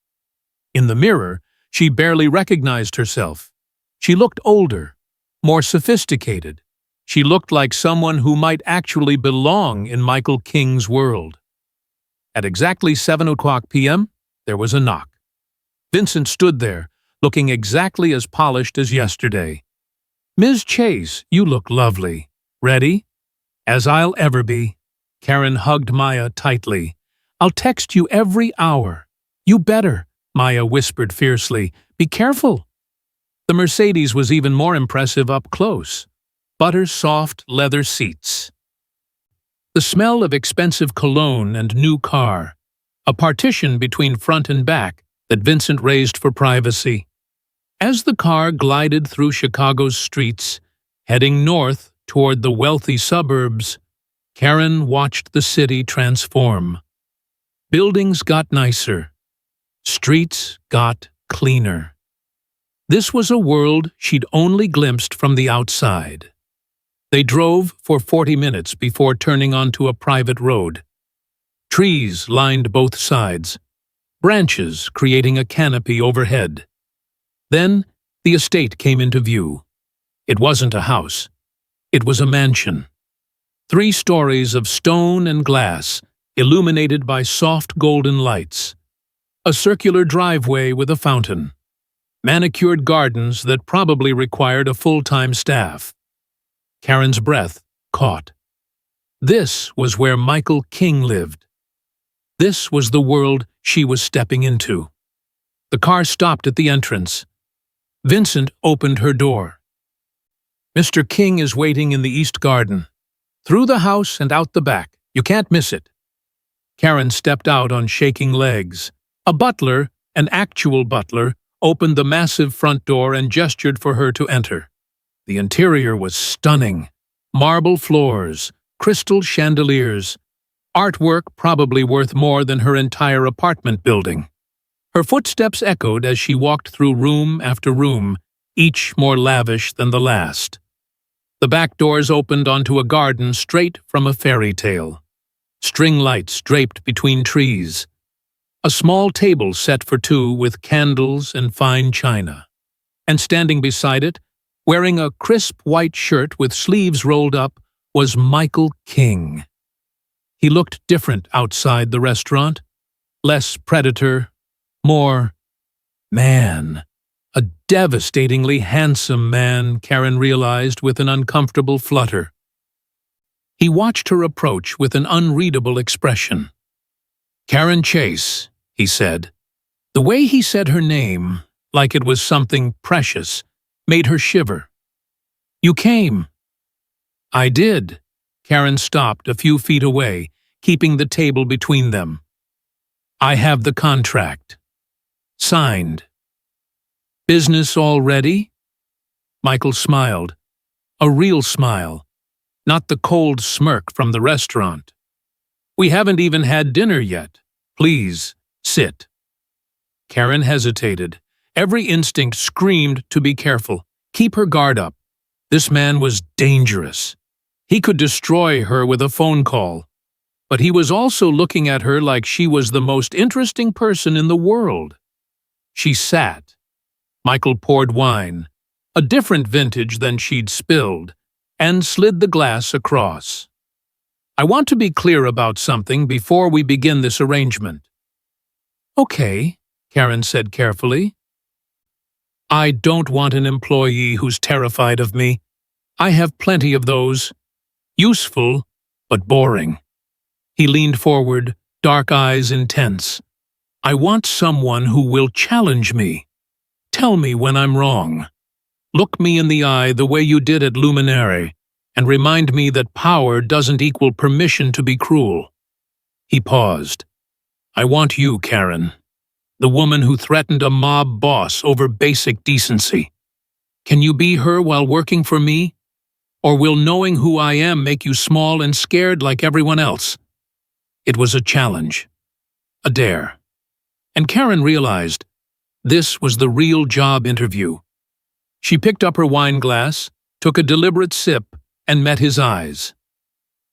In the mirror, she barely recognized herself. She looked older, more sophisticated. She looked like someone who might actually belong in Michael King's world. At exactly 7:00 p.m., there was a knock. Vincent stood there, looking exactly as polished as yesterday. Ms. Chase, you look lovely. Ready? As I'll ever be. Karen hugged Maya tightly. I'll text you every hour. You better, Maya whispered fiercely. Be careful. The Mercedes was even more impressive up close. Butter-soft leather seats. The smell of expensive cologne and new car. A partition between front and back that Vincent raised for privacy. As the car glided through Chicago's streets, heading north toward the wealthy suburbs, Karen watched the city transform. Buildings got nicer. Streets got cleaner. This was a world she'd only glimpsed from the outside. They drove for 40 minutes before turning onto a private road. Trees lined both sides, branches creating a canopy overhead. Then the estate came into view. It wasn't a house. It was a mansion. 3 stories of stone and glass, illuminated by soft golden lights. A circular driveway with a fountain. Manicured gardens that probably required a full-time staff. Karen's breath caught. This was where Michael King lived. This was the world she was stepping into. The car stopped at the entrance. Vincent opened her door. Mr. King is waiting in the East Garden. Through the house and out the back. You can't miss it. Karen stepped out on shaking legs. A butler, an actual butler, opened the massive front door and gestured for her to enter. The interior was stunning. Marble floors, crystal chandeliers, artwork probably worth more than her entire apartment building. Her footsteps echoed as she walked through room after room, each more lavish than the last. The back doors opened onto a garden straight from a fairy tale. String lights draped between trees. A small table set for 2 with candles and fine china. And standing beside it, wearing a crisp white shirt with sleeves rolled up, was Michael King. He looked different outside the restaurant, less predator, more man. A devastatingly handsome man, Karen realized with an uncomfortable flutter. He watched her approach with an unreadable expression. "Karen Chase," he said. The way he said her name, like it was something precious, made her shiver. "You came." "I did." Karen stopped a few feet away, keeping the table between them. "I have the contract. Signed." "Business all ready?" Michael smiled. A real smile, not the cold smirk from the restaurant. "We haven't even had dinner yet. Please, sit." Karen hesitated. Every instinct screamed to be careful, keep her guard up. This man was dangerous. He could destroy her with a phone call. But he was also looking at her like she was the most interesting person in the world. She sat. Michael poured wine, a different vintage than she'd spilled, and slid the glass across. "I want to be clear about something before we begin this arrangement." "Okay," Karen said carefully. "I don't want an employee who's terrified of me. I have plenty of those. Useful, but boring." He leaned forward, dark eyes intense. "I want someone who will challenge me. Tell me when I'm wrong. Look me in the eye the way you did at Luminare, and remind me that power doesn't equal permission to be cruel." He paused. "I want you, Karen. The woman who threatened a mob boss over basic decency. Can you be her while working for me? Or will knowing who I am make you small and scared like everyone else?" It was a challenge. A dare. And Karen realized this was the real job interview. She picked up her wine glass, took a deliberate sip, and met his eyes.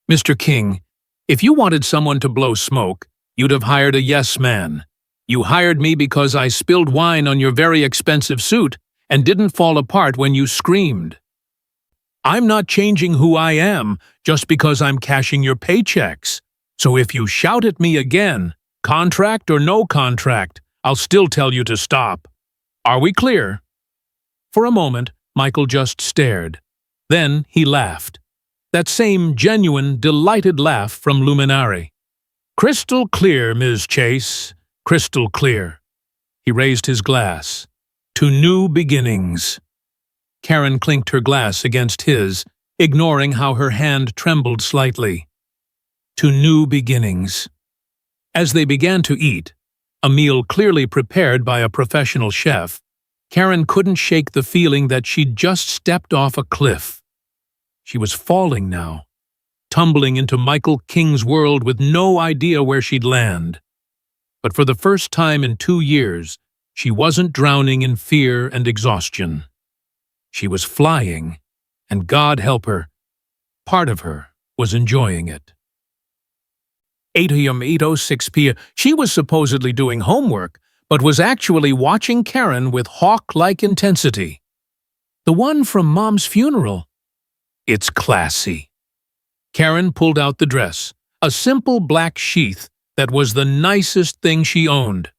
"Mr. King, if you wanted someone to blow smoke, you'd have hired a yes man. You hired me because I spilled wine on your very expensive suit and didn't fall apart when you screamed. I'm not changing who I am just because I'm cashing your paychecks. So if you shout at me again, contract or no contract, I'll still tell you to stop. Are we clear?" For a moment, Michael just stared. Then he laughed. That same genuine, delighted laugh from Luminare. "Crystal clear, Ms. Chase. Crystal clear." He raised his glass. "To new beginnings." Karen clinked her glass against his, ignoring how her hand trembled slightly. "To new beginnings." As they began to eat, a meal clearly prepared by a professional chef, Karen couldn't shake the feeling that she'd just stepped off a cliff. She was falling now, tumbling into Michael King's world with no idea where she'd land. But for the first time in 2 years, she wasn't drowning in fear and exhaustion. She was flying, and God help her, part of her was enjoying it. 8 a.m., 8:06 p.m. She was supposedly doing homework, but was actually watching Karen with hawk-like intensity. "The one from Mom's funeral." "It's classy." Karen pulled out the dress, a simple black sheath that was the nicest thing she owned.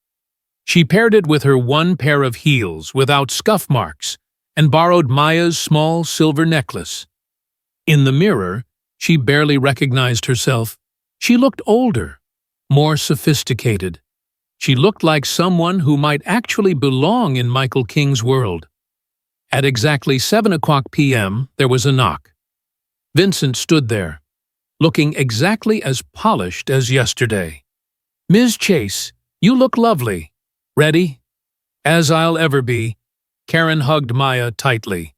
She paired it with her one pair of heels without scuff marks and borrowed Maya's small silver necklace. In the mirror, she barely recognized herself. She looked older, more sophisticated. She looked like someone who might actually belong in Michael King's world. At exactly 7 o'clock p.m., there was a knock. Vincent stood there, looking exactly as polished as yesterday. "Ms. Chase, you look lovely. Ready?" "As I'll ever be." Karen hugged Maya tightly.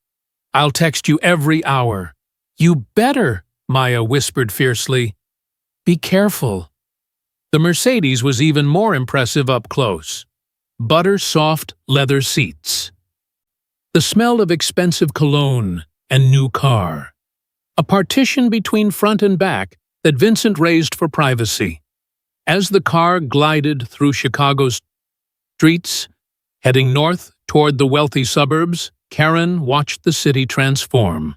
"I'll text you every hour." "You better," Maya whispered fiercely. "Be careful." The Mercedes was even more impressive up close. Butter-soft leather seats. The smell of expensive cologne and new car. A partition between front and back that Vincent raised for privacy. As the car glided through Chicago's streets, Heading north toward the wealthy suburbs, Karen watched the city transform.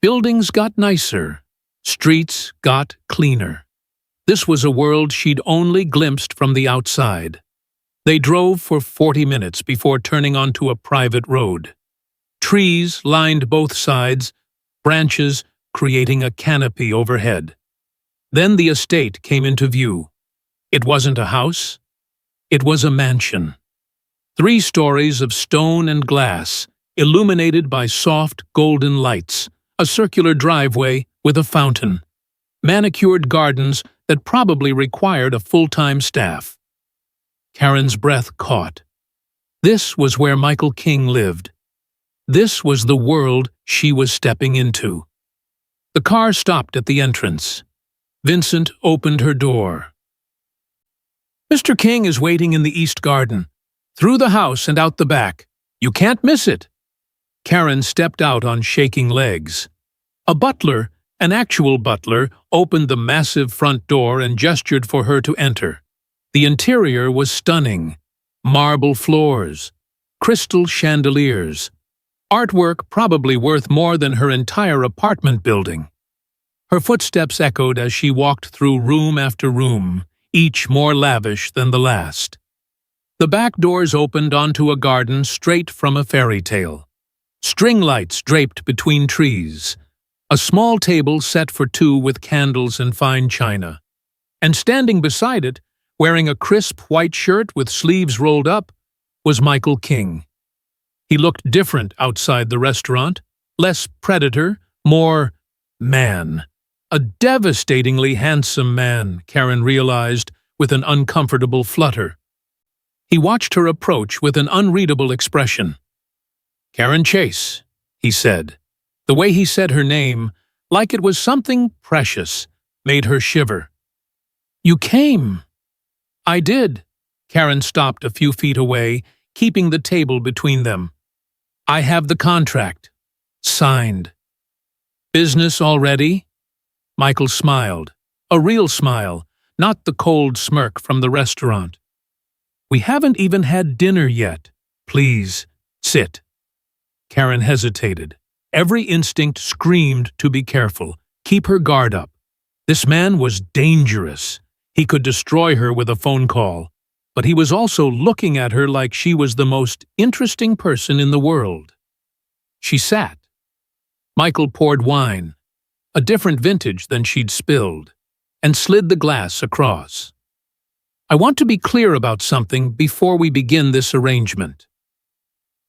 Buildings got nicer. Streets got cleaner. This was a world she'd only glimpsed from the outside. They drove for 40 minutes before turning onto a private road. Trees lined both sides, branches creating a canopy overhead. Then the estate came into view. It wasn't a house. It was a mansion. 3 stories of stone and glass, illuminated by soft golden lights, a circular driveway with a fountain, manicured gardens that probably required a full-time staff. Karen's breath caught. This was where Michael King lived. This was the world she was stepping into. The car stopped at the entrance. Vincent opened her door. "Mr. King is waiting in the East Garden, through the house and out the back. You can't miss it." Karen stepped out on shaking legs. A butler, an actual butler, opened the massive front door and gestured for her to enter. The interior was stunning. Marble floors, crystal chandeliers, artwork probably worth more than her entire apartment building. Her footsteps echoed as she walked through room after room, each more lavish than the last. The back doors opened onto a garden straight from a fairy tale. String lights draped between trees. A small table set for 2 with candles and fine china. And standing beside it, wearing a crisp white shirt with sleeves rolled up, was Michael King. He looked different outside the restaurant, less predator, more man. A devastatingly handsome man, Karen realized, with an uncomfortable flutter. He watched her approach with an unreadable expression. "Karen Chase," he said. The way he said her name, like it was something precious, made her shiver. "You came." "I did." Karen stopped a few feet away, keeping the table between them. "I have the contract. Signed." "Business already?" Michael smiled. A real smile, not the cold smirk from the restaurant. "We haven't even had dinner yet. Please, sit." Karen hesitated. Every instinct screamed to be careful, keep her guard up. This man was dangerous. He could destroy her with a phone call, but he was also looking at her like she was the most interesting person in the world. She sat. Michael poured wine, a different vintage than she'd spilled, and slid the glass across. "I want to be clear about something before we begin this arrangement."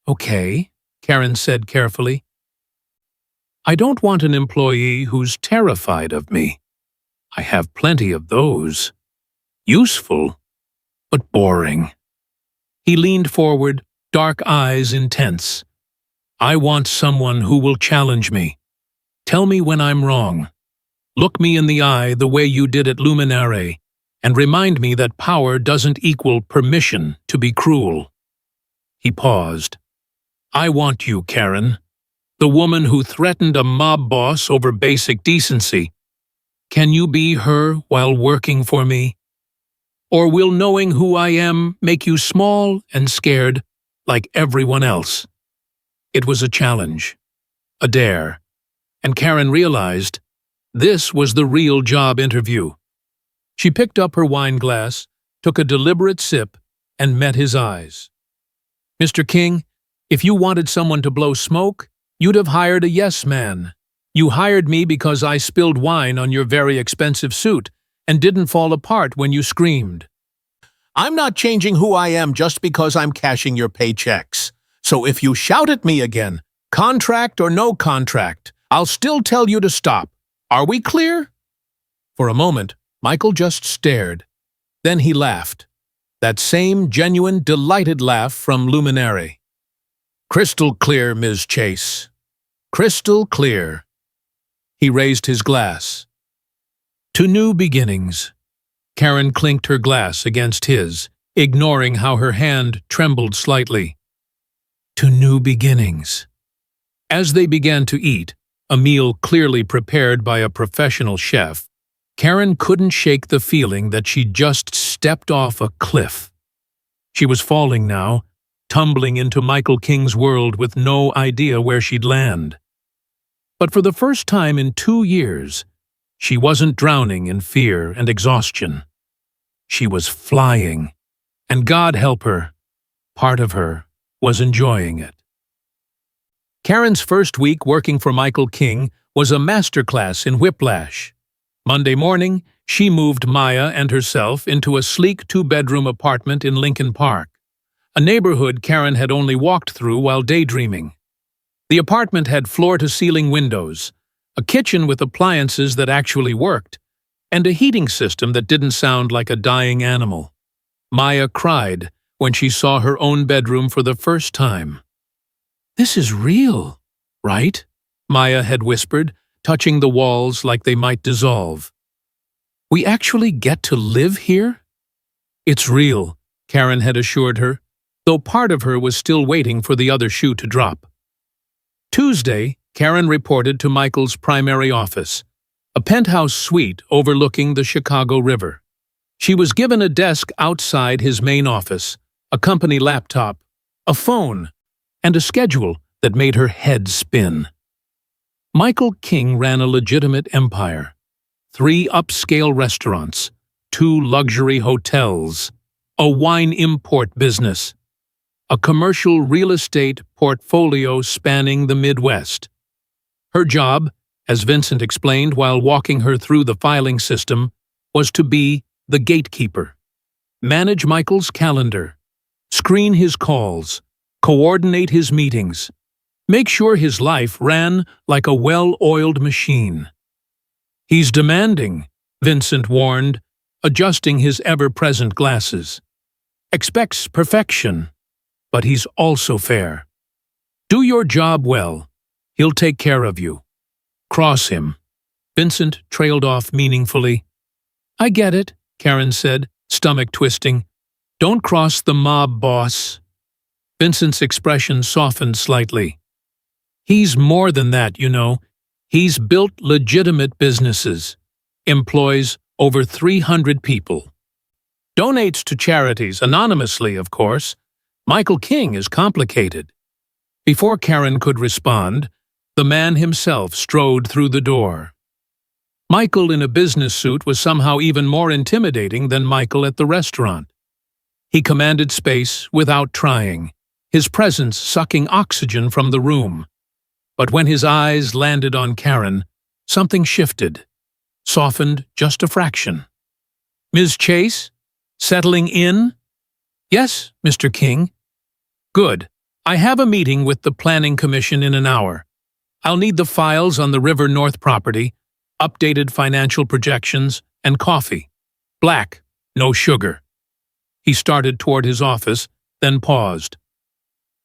"Okay," Karen said carefully. "I don't want an employee who's terrified of me. I have plenty of those. Useful, but boring." He leaned forward, dark eyes intense. "I want someone who will challenge me. Tell me when I'm wrong. Look me in the eye the way you did at Luminare, and remind me that power doesn't equal permission to be cruel." He paused. "I want you, Karen. The woman who threatened a mob boss over basic decency. Can you be her while working for me? Or will knowing who I am make you small and scared like everyone else?" It was a challenge, a dare, and Karen realized this was the real job interview. She picked up her wine glass, took a deliberate sip, and met his eyes. "Mr. King, if you wanted someone to blow smoke, you'd have hired a yes man. You hired me because I spilled wine on your very expensive suit and didn't fall apart when you screamed. I'm not changing who I am just because I'm cashing your paychecks. So if you shout at me again, contract or no contract, I'll still tell you to stop. Are we clear?" For a moment, Michael just stared. Then he laughed. That same genuine, delighted laugh from Luminare. "Crystal clear, Ms. Chase. Crystal clear." He raised his glass. "To new beginnings." Karen clinked her glass against his, ignoring how her hand trembled slightly. "To new beginnings." As they began to eat, a meal clearly prepared by a professional chef, Karen couldn't shake the feeling that she'd just stepped off a cliff. She was falling now, tumbling into Michael King's world with no idea where she'd land. But for the first time in 2 years, she wasn't drowning in fear and exhaustion. She was flying, and God help her, part of her was enjoying it. Karen's first week working for Michael King was a masterclass in whiplash. Monday morning, she moved Maya and herself into a sleek 2-bedroom apartment in Lincoln Park, a neighborhood Karen had only walked through while daydreaming. The apartment had floor-to-ceiling windows, a kitchen with appliances that actually worked, and a heating system that didn't sound like a dying animal. Maya cried when she saw her own bedroom for the first time. "This is real, right?" Maya had whispered, touching the walls like they might dissolve. "We actually get to live here?" "It's real," Karen had assured her, though part of her was still waiting for the other shoe to drop. Tuesday, Karen reported to Michael's primary office, a penthouse suite overlooking the Chicago River. She was given a desk outside his main office, a company laptop, a phone, and a schedule that made her head spin. Michael King ran a legitimate empire. 3 upscale restaurants, 2 luxury hotels, a wine import business, a commercial real estate portfolio spanning the Midwest. Her job, as Vincent explained while walking her through the filing system, was to be the gatekeeper. Manage Michael's calendar, screen his calls, coordinate his meetings, make sure his life ran like a well-oiled machine. "He's demanding," Vincent warned, adjusting his ever-present glasses. "Expects perfection, but he's also fair. Do your job well. He'll take care of you. Cross him." Vincent trailed off meaningfully. "I get it," Karen said, stomach twisting. "Don't cross the mob, boss." Vincent's expression softened slightly. "He's more than that, you know. He's built legitimate businesses, employs over 300 people. Donates to charities, anonymously, of course. Michael King is complicated." Before Karen could respond, the man himself strode through the door. Michael in a business suit was somehow even more intimidating than Michael at the restaurant. He commanded space without trying, his presence sucking oxygen from the room. But when his eyes landed on Karen, something shifted, softened just a fraction. "Ms. Chase? Settling in?" "Yes, Mr. King." "Good. I have a meeting with the Planning Commission in an hour. I'll need the files on the River North property, updated financial projections, and coffee. Black, no sugar." He started toward his office, then paused.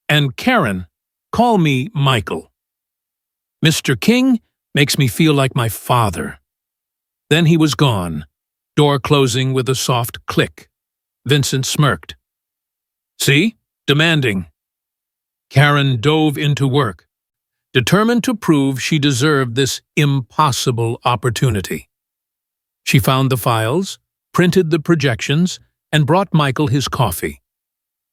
"And Karen, call me Michael. Mr. King makes me feel like my father." Then he was gone, door closing with a soft click. Vincent smirked. "See? Demanding." Karen dove into work, determined to prove she deserved this impossible opportunity. She found the files, printed the projections, and brought Michael his coffee.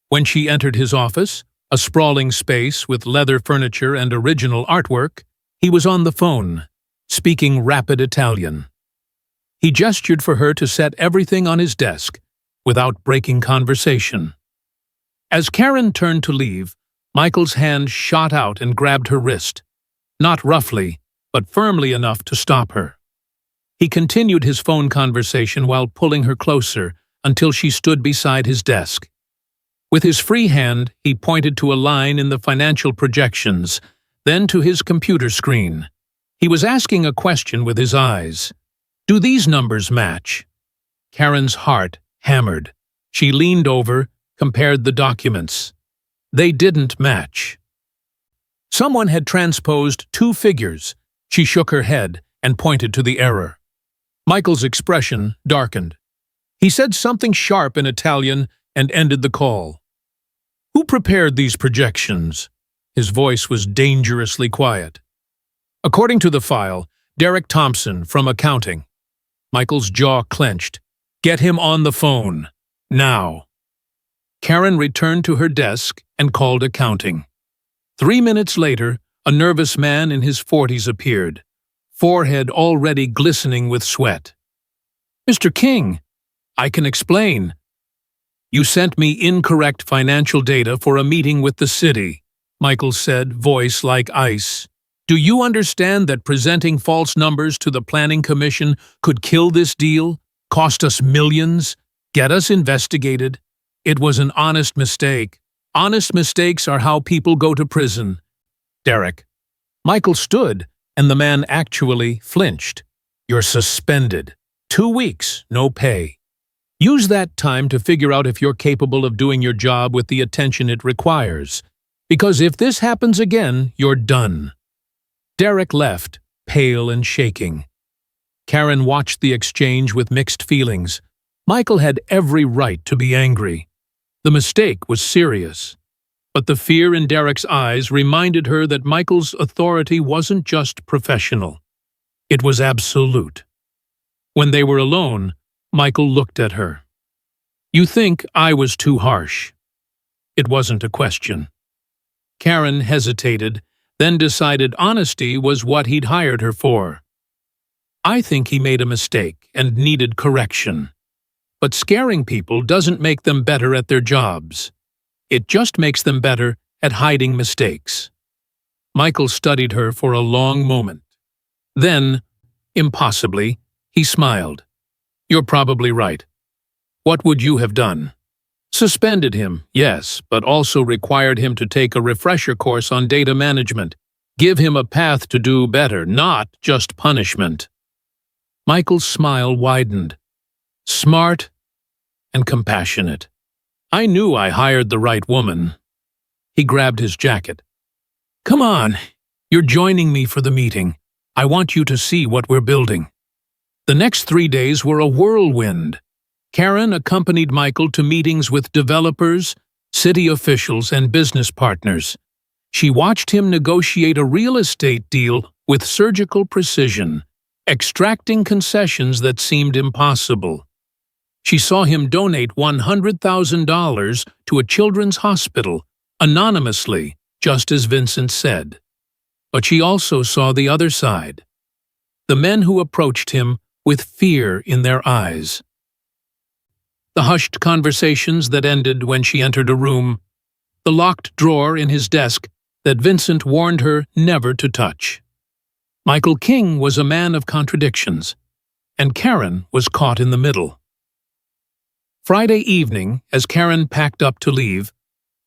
When she entered his office, a sprawling space with leather furniture and original artwork, he was on the phone, speaking rapid Italian. He gestured for her to set everything on his desk, without breaking conversation. As Karen turned to leave, Michael's hand shot out and grabbed her wrist, not roughly, but firmly enough to stop her. He continued his phone conversation while pulling her closer until she stood beside his desk. With his free hand, he pointed to a line in the financial projections, then to his computer screen. He was asking a question with his eyes. "Do these numbers match?" Karen's heart hammered. She leaned over, compared the documents. They didn't match. Someone had transposed 2 figures. She shook her head and pointed to the error. Michael's expression darkened. He said something sharp in Italian and ended the call. "Who prepared these projections?" His voice was dangerously quiet. "According to the file, Derek Thompson from accounting." Michael's jaw clenched. "Get him on the phone. Now." Karen returned to her desk and called accounting. 3 minutes later, a nervous man in his 40s appeared, forehead already glistening with sweat. "Mr. King, I can explain. You sent me incorrect financial data for a meeting with the city," Michael said, voice like ice. "Do you understand that presenting false numbers to the Planning Commission could kill this deal, cost us millions, get us investigated? It was an honest mistake. Honest mistakes are how people go to prison." "Derek." Michael stood, and the man actually flinched. "You're suspended. 2 weeks, no pay. Use that time to figure out if you're capable of doing your job with the attention it requires. Because if this happens again, you're done." Derek left, pale and shaking. Karen watched the exchange with mixed feelings. Michael had every right to be angry. The mistake was serious. But the fear in Derek's eyes reminded her that Michael's authority wasn't just professional. It was absolute. When they were alone, Michael looked at her. "You think I was too harsh?" It wasn't a question. Karen hesitated, then decided honesty was what he'd hired her for. "I think he made a mistake and needed correction. But scaring people doesn't make them better at their jobs. It just makes them better at hiding mistakes." Michael studied her for a long moment. Then, impossibly, he smiled. "You're probably right. What would you have done?" "Suspended him, yes, but also required him to take a refresher course on data management. Give him a path to do better, not just punishment." Michael's smile widened. Smart and compassionate. "I knew I hired the right woman." He grabbed his jacket. "Come on, you're joining me for the meeting. I want you to see what we're building." The next 3 days were a whirlwind. Karen accompanied Michael to meetings with developers, city officials, and business partners. She watched him negotiate a real estate deal with surgical precision, extracting concessions that seemed impossible. She saw him donate $100,000 to a children's hospital, anonymously, just as Vincent said. But she also saw the other side. The men who approached him with fear in their eyes. The hushed conversations that ended when she entered a room. The locked drawer in his desk that Vincent warned her never to touch. Michael King was a man of contradictions, and Karen was caught in the middle. Friday evening, as Karen packed up to leave,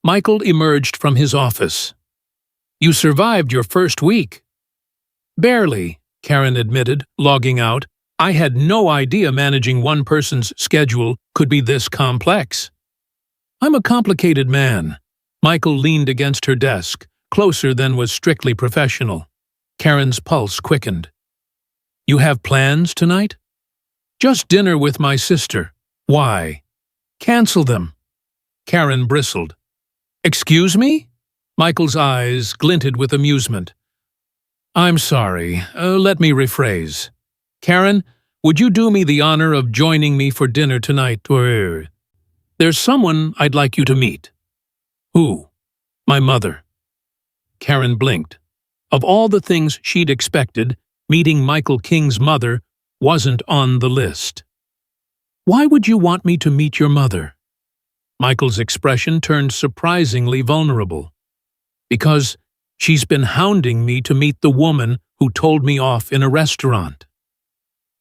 Michael emerged from his office. "You survived your first week." "Barely," Karen admitted, logging out. "I had no idea managing one person's schedule could be this complex." "I'm a complicated man." Michael leaned against her desk, closer than was strictly professional. Karen's pulse quickened. "You have plans tonight?" "Just dinner with my sister." "Why?" "Cancel them." Karen bristled. "Excuse me?" Michael's eyes glinted with amusement. "I'm sorry. Let me rephrase. Karen, would you do me the honor of joining me for dinner tonight? There's someone I'd like you to meet." "Who?" "My mother." Karen blinked. Of all the things she'd expected, meeting Michael King's mother wasn't on the list. "Why would you want me to meet your mother?" Michael's expression turned surprisingly vulnerable. "Because she's been hounding me to meet the woman who told me off in a restaurant."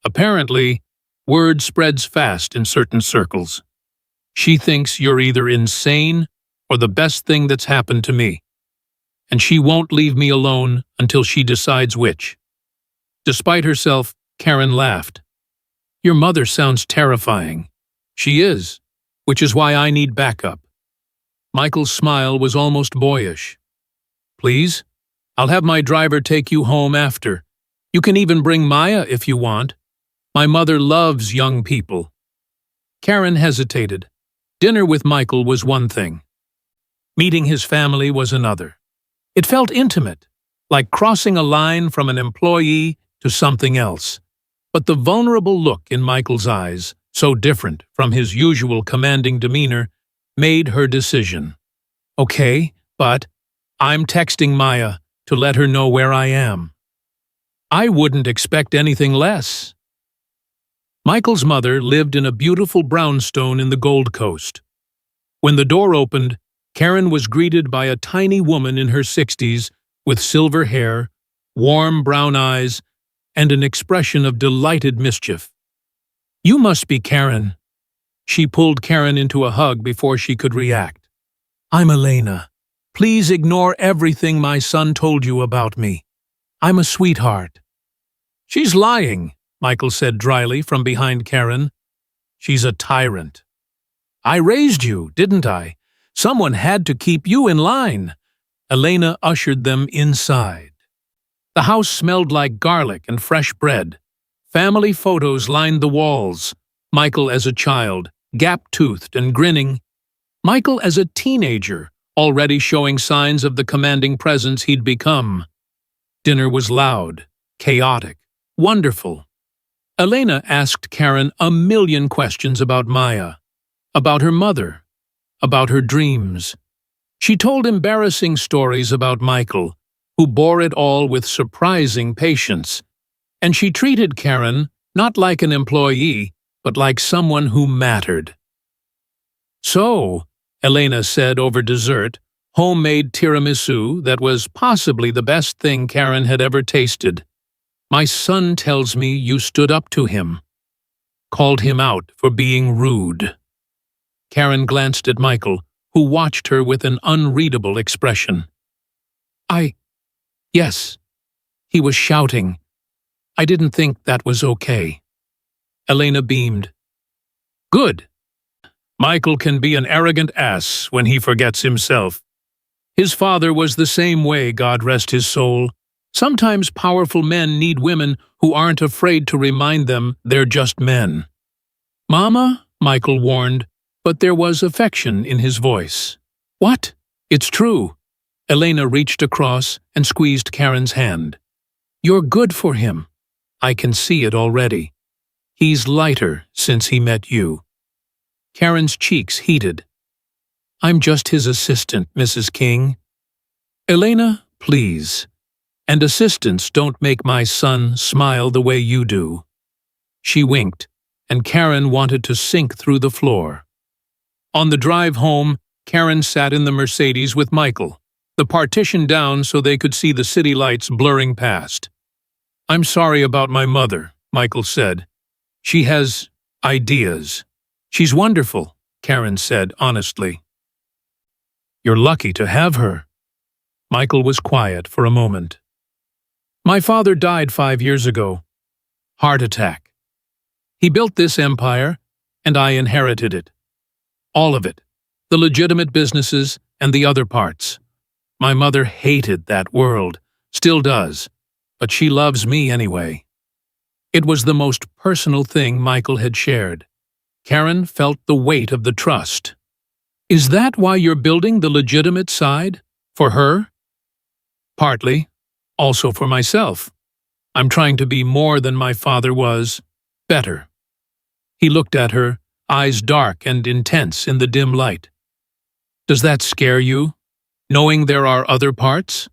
Apparently, word spreads fast in certain circles. "She thinks you're either insane or the best thing that's happened to me. And she won't leave me alone until she decides which." Despite herself, Karen laughed. "Your mother sounds terrifying." "She is, which is why I need backup." Michael's smile was almost boyish. "Please? I'll have my driver take you home after. You can even bring Maya if you want. My mother loves young people." Karen hesitated. Dinner with Michael was one thing. Meeting his family was another. It felt intimate, like crossing a line from an employee to something else. But the vulnerable look in Michael's eyes, so different from his usual commanding demeanor, made her decision. Okay, but I'm texting Maya to let her know where I am. I wouldn't expect anything less. Michael's mother lived in a beautiful brownstone in the Gold Coast. When the door opened, Karen was greeted by a tiny woman in her 60s with silver hair, warm brown eyes, and an expression of delighted mischief. "You must be Karen." She pulled Karen into a hug before she could react. "I'm Elena. Please ignore everything my son told you about me. I'm a sweetheart." "She's lying," Michael said dryly from behind Karen. "She's a tyrant." "I raised you, didn't I? Someone had to keep you in line." Elena ushered them inside. The house smelled like garlic and fresh bread. Family photos lined the walls. Michael as a child, gap-toothed and grinning. Michael as a teenager, already showing signs of the commanding presence he'd become. Dinner was loud, chaotic, wonderful. Elena asked Karen a million questions about Maya, about her mother, about her dreams. She told embarrassing stories about Michael, who bore it all with surprising patience. And she treated Karen not like an employee, but like someone who mattered. "So," Elena said over dessert, homemade tiramisu that was possibly the best thing Karen had ever tasted, "my son tells me you stood up to him, called him out for being rude." Karen glanced at Michael, who watched her with an unreadable expression. Yes, he was shouting. I didn't think that was okay." Elena beamed. "Good. Michael can be an arrogant ass when he forgets himself. His father was the same way, God rest his soul. Sometimes powerful men need women who aren't afraid to remind them they're just men." "Mama," Michael warned, but there was affection in his voice. "What? It's true." Elena reached across and squeezed Karen's hand. "You're good for him. I can see it already. He's lighter since he met you." Karen's cheeks heated. "I'm just his assistant, Mrs. King." "Elena, please. And assistants don't make my son smile the way you do." She winked, and Karen wanted to sink through the floor. On the drive home, Karen sat in the Mercedes with Michael, the partition down so they could see the city lights blurring past. "I'm sorry about my mother," Michael said. "She has ideas." "She's wonderful," Karen said honestly. "You're lucky to have her." Michael was quiet for a moment. "My father died 5 years ago. Heart attack. He built this empire, and I inherited it. All of it. The legitimate businesses and the other parts. My mother hated that world, still does, but she loves me anyway." It was the most personal thing Michael had shared. Karen felt the weight of the trust. "Is that why you're building the legitimate side? For her?" "Partly. Also for myself. I'm trying to be more than my father was. Better." He looked at her, eyes dark and intense in the dim light. "Does that scare you? Knowing there are other parts?"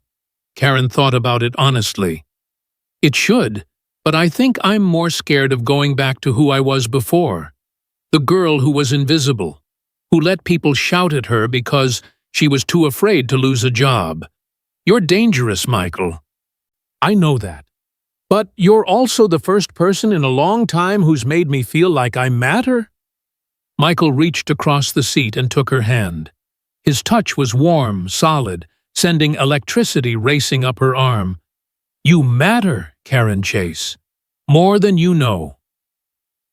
Karen thought about it honestly. "It should, but I think I'm more scared of going back to who I was before. The girl who was invisible, who let people shout at her because she was too afraid to lose a job. You're dangerous, Michael." "I know that. But you're also the first person in a long time who's made me feel like I matter." Michael reached across the seat and took her hand. His touch was warm, solid, sending electricity racing up her arm. "You matter, Karen Chase. More than you know."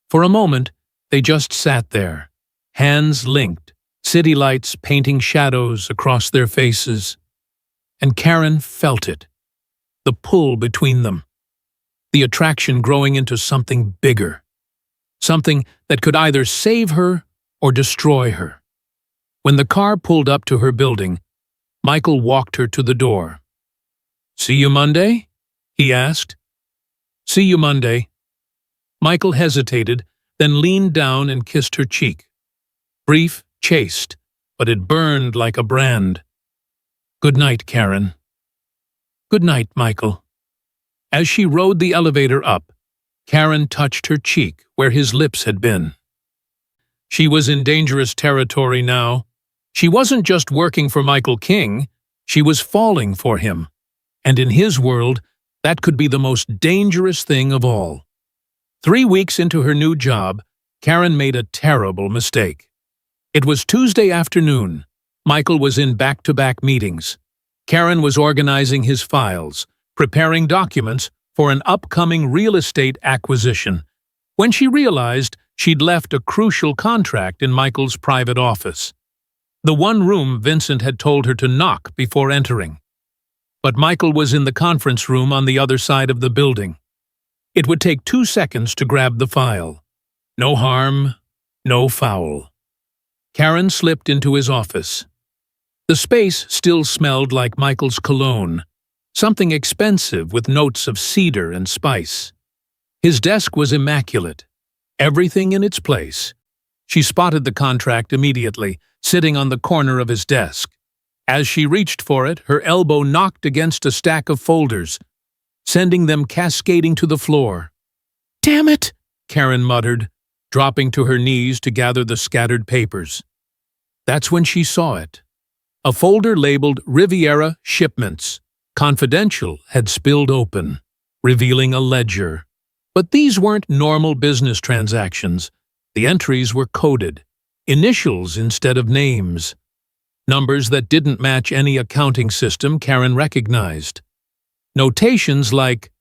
For a moment, they just sat there, hands linked, city lights painting shadows across their faces. And Karen felt it, the pull between them, the attraction growing into something bigger, something that could either save her or destroy her. When the car pulled up to her building, Michael walked her to the door. "See you Monday?" he asked. "See you Monday." Michael hesitated, then leaned down and kissed her cheek. Brief, chaste, but it burned like a brand. "Good night, Karen." "Good night, Michael." As she rode the elevator up, Karen touched her cheek where his lips had been. She was in dangerous territory now. She wasn't just working for Michael King, she was falling for him. And in his world, that could be the most dangerous thing of all. 3 weeks into her new job, Karen made a terrible mistake. It was Tuesday afternoon. Michael was in back-to-back meetings. Karen was organizing his files, preparing documents for an upcoming real estate acquisition, when she realized she'd left a crucial contract in Michael's private office. The one room Vincent had told her to knock before entering. But Michael was in the conference room on the other side of the building. It would take 2 seconds to grab the file. No harm, no foul. Karen slipped into his office. The space still smelled like Michael's cologne, something expensive with notes of cedar and spice. His desk was immaculate, everything in its place. She spotted the contract immediately, sitting on the corner of his desk. As she reached for it, her elbow knocked against a stack of folders, sending them cascading to the floor. "Damn it!" Karen muttered, dropping to her knees to gather the scattered papers. That's when she saw it. A folder labeled Riviera Shipments, Confidential, had spilled open, revealing a ledger. But these weren't normal business transactions. The entries were coded, initials instead of names. Numbers that didn't match any accounting system Karen recognized. Notations like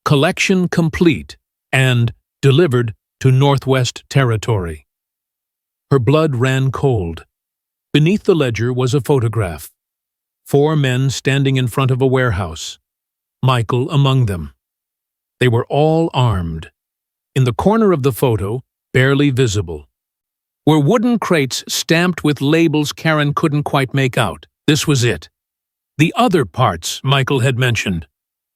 "Collection Complete" and "Delivered to Northwest Territory." Her blood ran cold. Beneath the ledger was a photograph. 4 men standing in front of a warehouse, Michael among them. They were all armed. In the corner of the photo, barely visible, were wooden crates stamped with labels Karen couldn't quite make out. This was it. The other parts Michael had mentioned.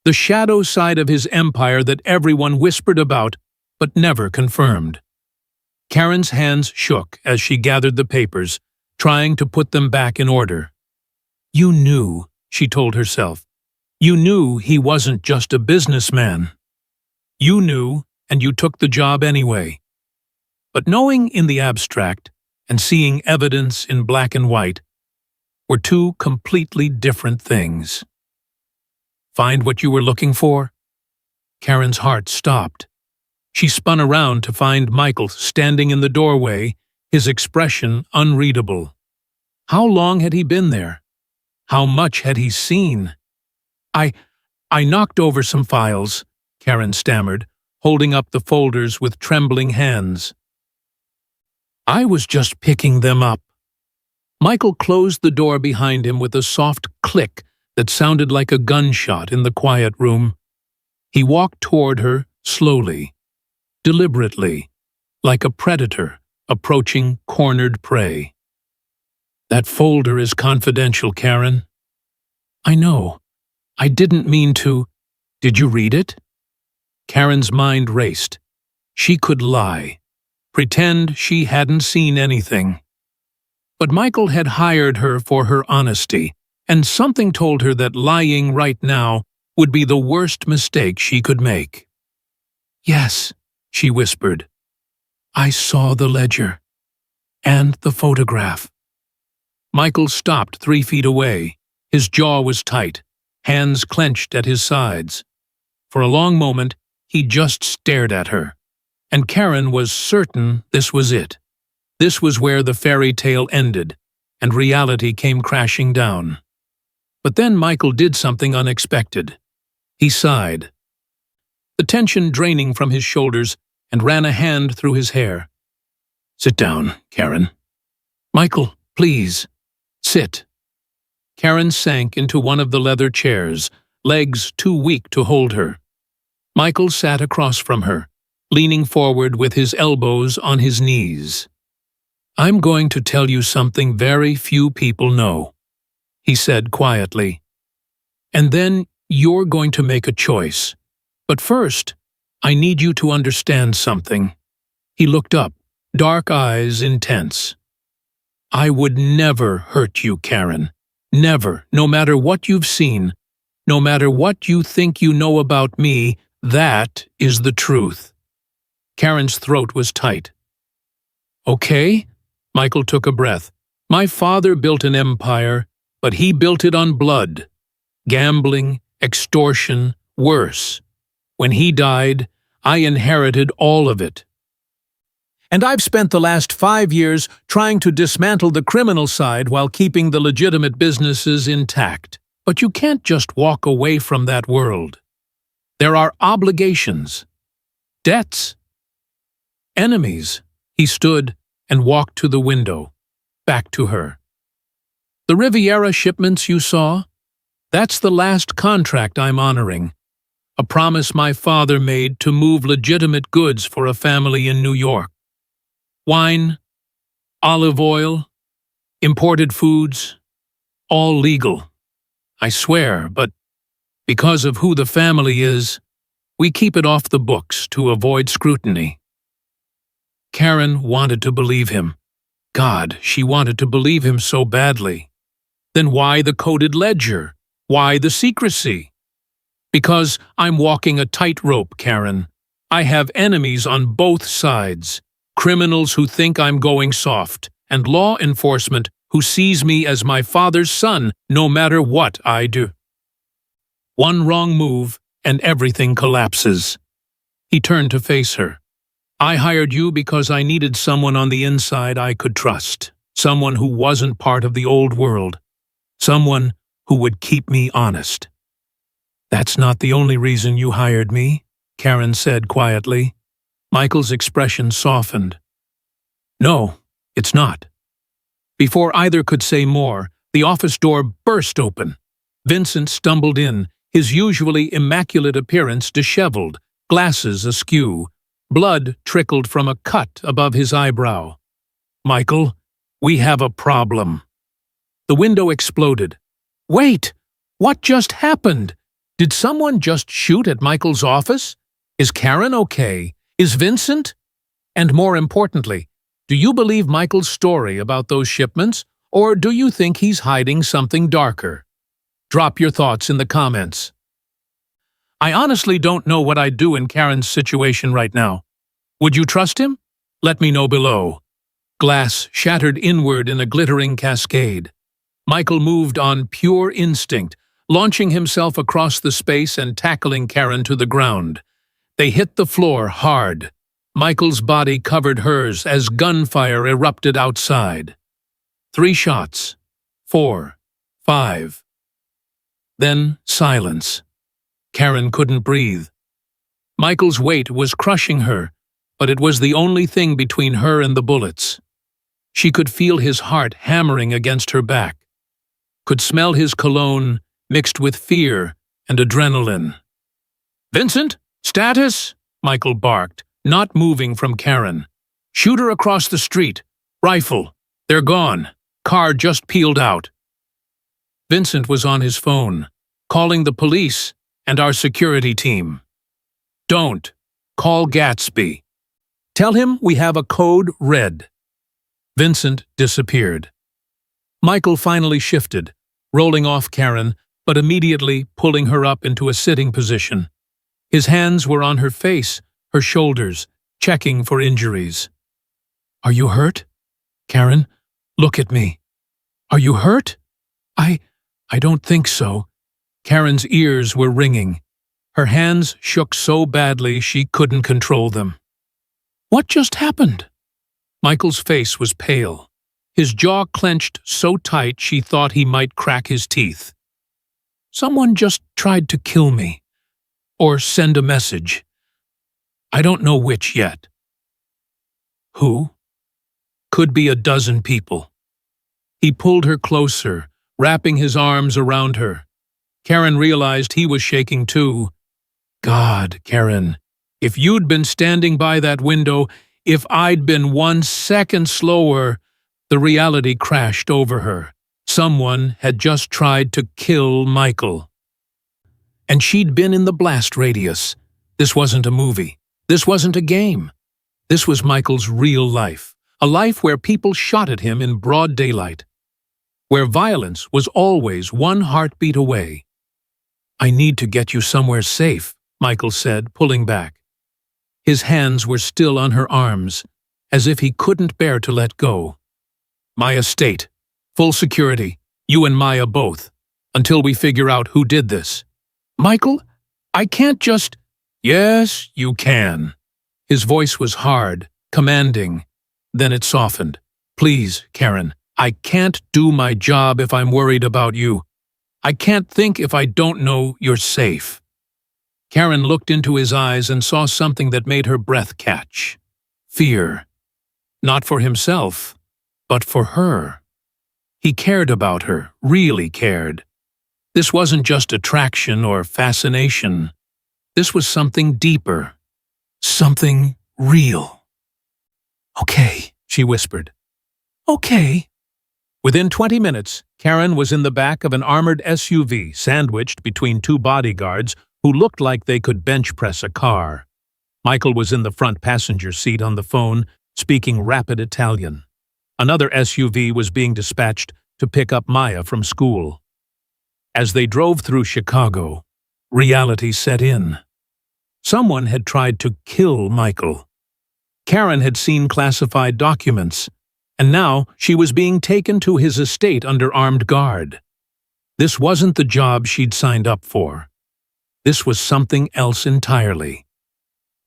The shadow side of his empire that everyone whispered about, but never confirmed. Karen's hands shook as she gathered the papers, trying to put them back in order. "You knew," she told herself. "You knew he wasn't just a businessman. You knew, and you took the job anyway." But knowing in the abstract and seeing evidence in black and white were 2 completely different things. Find what you were looking for? Karen's heart stopped. She spun around to find Michael standing in the doorway, his expression unreadable. How long had he been there? How much had he seen? I knocked over some files," Karen stammered, holding up the folders with trembling hands. "I was just picking them up." Michael closed the door behind him with a soft click that sounded like a gunshot in the quiet room. He walked toward her slowly, deliberately, like a predator approaching cornered prey. "That folder is confidential, Karen." "I know. I didn't mean to. Did you read it?" Karen's mind raced. She could lie, pretend she hadn't seen anything. But Michael had hired her for her honesty, and something told her that lying right now would be the worst mistake she could make. "Yes," she whispered. "I saw the ledger. And the photograph." Michael stopped 3 feet away. His jaw was tight, hands clenched at his sides. For a long moment, he just stared at her. And Karen was certain this was it. This was where the fairy tale ended, and reality came crashing down. But then Michael did something unexpected. He sighed, the tension draining from his shoulders, and ran a hand through his hair. "Sit down, Karen." "Michael, please. Sit." Karen sank into one of the leather chairs, legs too weak to hold her. Michael sat across from her, leaning forward with his elbows on his knees. "I'm going to tell you something very few people know," he said quietly. "And then you're going to make a choice. But first, I need you to understand something." He looked up, dark eyes intense. I would never hurt you, Karen. Never, no matter what you've seen, no matter what you think you know about me, that is the truth. Karen's throat was tight. Okay? Michael took a breath. My father built an empire, but he built it on blood. Gambling, extortion, worse. When he died, I inherited all of it. And I've spent the last 5 years trying to dismantle the criminal side while keeping the legitimate businesses intact. But you can't just walk away from that world. There are obligations, debts, enemies. He stood and walked to the window, back to her. The Riviera shipments you saw? That's the last contract I'm honoring. A promise my father made to move legitimate goods for a family in New York. Wine, olive oil, imported foods, all legal. I swear, but because of who the family is, we keep it off the books to avoid scrutiny. Karen wanted to believe him. God, she wanted to believe him so badly. Then why the coded ledger? Why the secrecy? Because I'm walking a tightrope, Karen. I have enemies on both sides. Criminals who think I'm going soft, and law enforcement who sees me as my father's son no matter what I do. One wrong move, and everything collapses. He turned to face her. I hired you because I needed someone on the inside I could trust, someone who wasn't part of the old world, someone who would keep me honest. That's not the only reason you hired me, Karen said quietly. Michael's expression softened. No, it's not. Before either could say more, the office door burst open. Vincent stumbled in, his usually immaculate appearance disheveled, glasses askew. Blood trickled from a cut above his eyebrow. Michael, we have a problem. The window exploded. Wait! What just happened? Did someone just shoot at Michael's office? Is Karen okay? Is Vincent? And more importantly, do you believe Michael's story about those shipments, or do you think he's hiding something darker? Drop your thoughts in the comments. I honestly don't know what I'd do in Karen's situation right now. Would you trust him? Let me know below. Glass shattered inward in a glittering cascade. Michael moved on pure instinct, launching himself across the space and tackling Karen to the ground. They hit the floor hard. Michael's body covered hers as gunfire erupted outside. 3 shots. 4. 5. Then silence. Karen couldn't breathe. Michael's weight was crushing her, but it was the only thing between her and the bullets. She could feel his heart hammering against her back, could smell his cologne mixed with fear and adrenaline. Vincent? Status? Michael barked, not moving from Karen. Shoot her across the street. Rifle. They're gone. Car just peeled out. Vincent was on his phone, calling the police and our security team. Don't. Call Gatsby. Tell him we have a code red. Vincent disappeared. Michael finally shifted, rolling off Karen, but immediately pulling her up into a sitting position. His hands were on her face, her shoulders, checking for injuries. Are you hurt? Karen, look at me. Are you hurt? I don't think so. Karen's ears were ringing. Her hands shook so badly she couldn't control them. What just happened? Michael's face was pale. His jaw clenched so tight she thought he might crack his teeth. Someone just tried to kill me. Or send a message. I don't know which yet. Who? Could be a dozen people. He pulled her closer, wrapping his arms around her. Karen realized he was shaking too. God, Karen, if you'd been standing by that window, if I'd been 1 second slower, the reality crashed over her. Someone had just tried to kill Michael. And she'd been in the blast radius. This wasn't a movie. This wasn't a game. This was Michael's real life. A life where people shot at him in broad daylight. Where violence was always one heartbeat away. "I need to get you somewhere safe," Michael said, pulling back. His hands were still on her arms, as if he couldn't bear to let go. "My estate. Full security. You and Maya both. Until we figure out who did this." "Michael, I can't just—" "Yes, you can." His voice was hard, commanding. Then it softened. "Please, Karen, I can't do my job if I'm worried about you. I can't think if I don't know you're safe." Karen looked into his eyes and saw something that made her breath catch. Fear. Not for himself, but for her. He cared about her, really cared. This wasn't just attraction or fascination. This was something deeper. Something real. "Okay," she whispered. "Okay." Within 20 minutes, Karen was in the back of an armored SUV sandwiched between two bodyguards who looked like they could bench press a car. Michael was in the front passenger seat on the phone, speaking rapid Italian. Another SUV was being dispatched to pick up Maya from school. As they drove through Chicago, reality set in. Someone had tried to kill Michael. Karen had seen classified documents, and now she was being taken to his estate under armed guard. This wasn't the job she'd signed up for. This was something else entirely.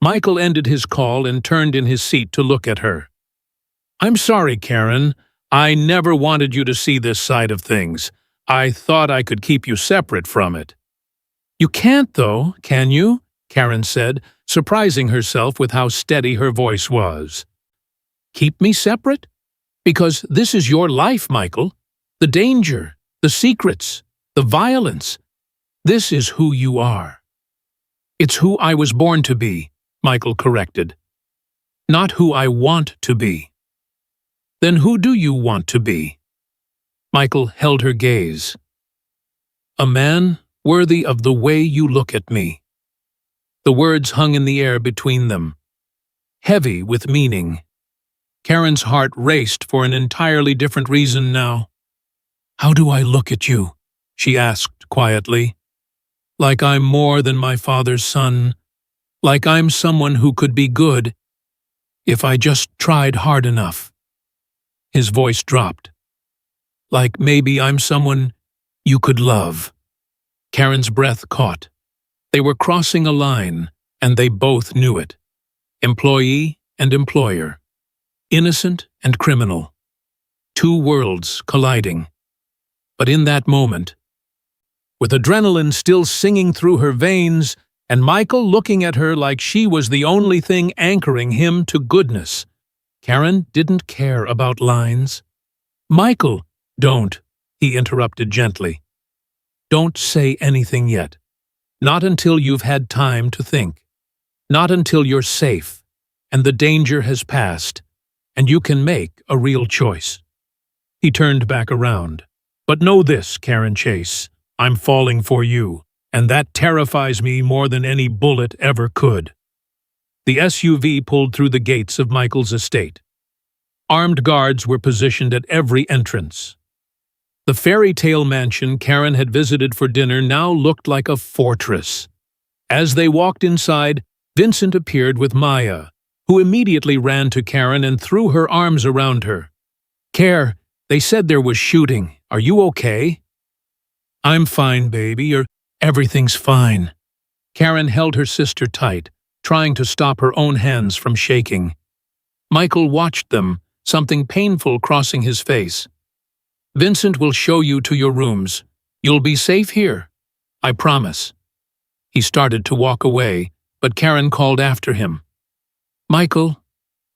Michael ended his call and turned in his seat to look at her. "I'm sorry, Karen. I never wanted you to see this side of things. I thought I could keep you separate from it." "You can't, though, can you?" Karen said, surprising herself with how steady her voice was. "Keep me separate? Because this is your life, Michael. The danger, the secrets, the violence. This is who you are." "It's who I was born to be," Michael corrected. "Not who I want to be." "Then who do you want to be?" Michael held her gaze. "A man worthy of the way you look at me." The words hung in the air between them, heavy with meaning. Karen's heart raced for an entirely different reason now. "How do I look at you?" she asked quietly. "Like I'm more than my father's son. Like I'm someone who could be good if I just tried hard enough." His voice dropped. "Like maybe I'm someone you could love." Karen's breath caught. They were crossing a line, and they both knew it. Employee and employer. Innocent and criminal. Two worlds colliding. But in that moment, with adrenaline still singing through her veins, and Michael looking at her like she was the only thing anchoring him to goodness, Karen didn't care about lines. "Michael, don't," he interrupted gently. "Don't say anything yet. Not until you've had time to think. Not until you're safe, and the danger has passed, and you can make a real choice." He turned back around. "But know this, Karen Chase, I'm falling for you, and that terrifies me more than any bullet ever could." The SUV pulled through the gates of Michael's estate. Armed guards were positioned at every entrance. The fairy tale mansion Karen had visited for dinner now looked like a fortress. As they walked inside, Vincent appeared with Maya, who immediately ran to Karen and threw her arms around her. "Care, they said there was shooting. Are you okay?" "I'm fine, baby. Everything's fine." Karen held her sister tight, trying to stop her own hands from shaking. Michael watched them, something painful crossing his face. "Vincent will show you to your rooms. You'll be safe here. I promise." He started to walk away, but Karen called after him. "Michael."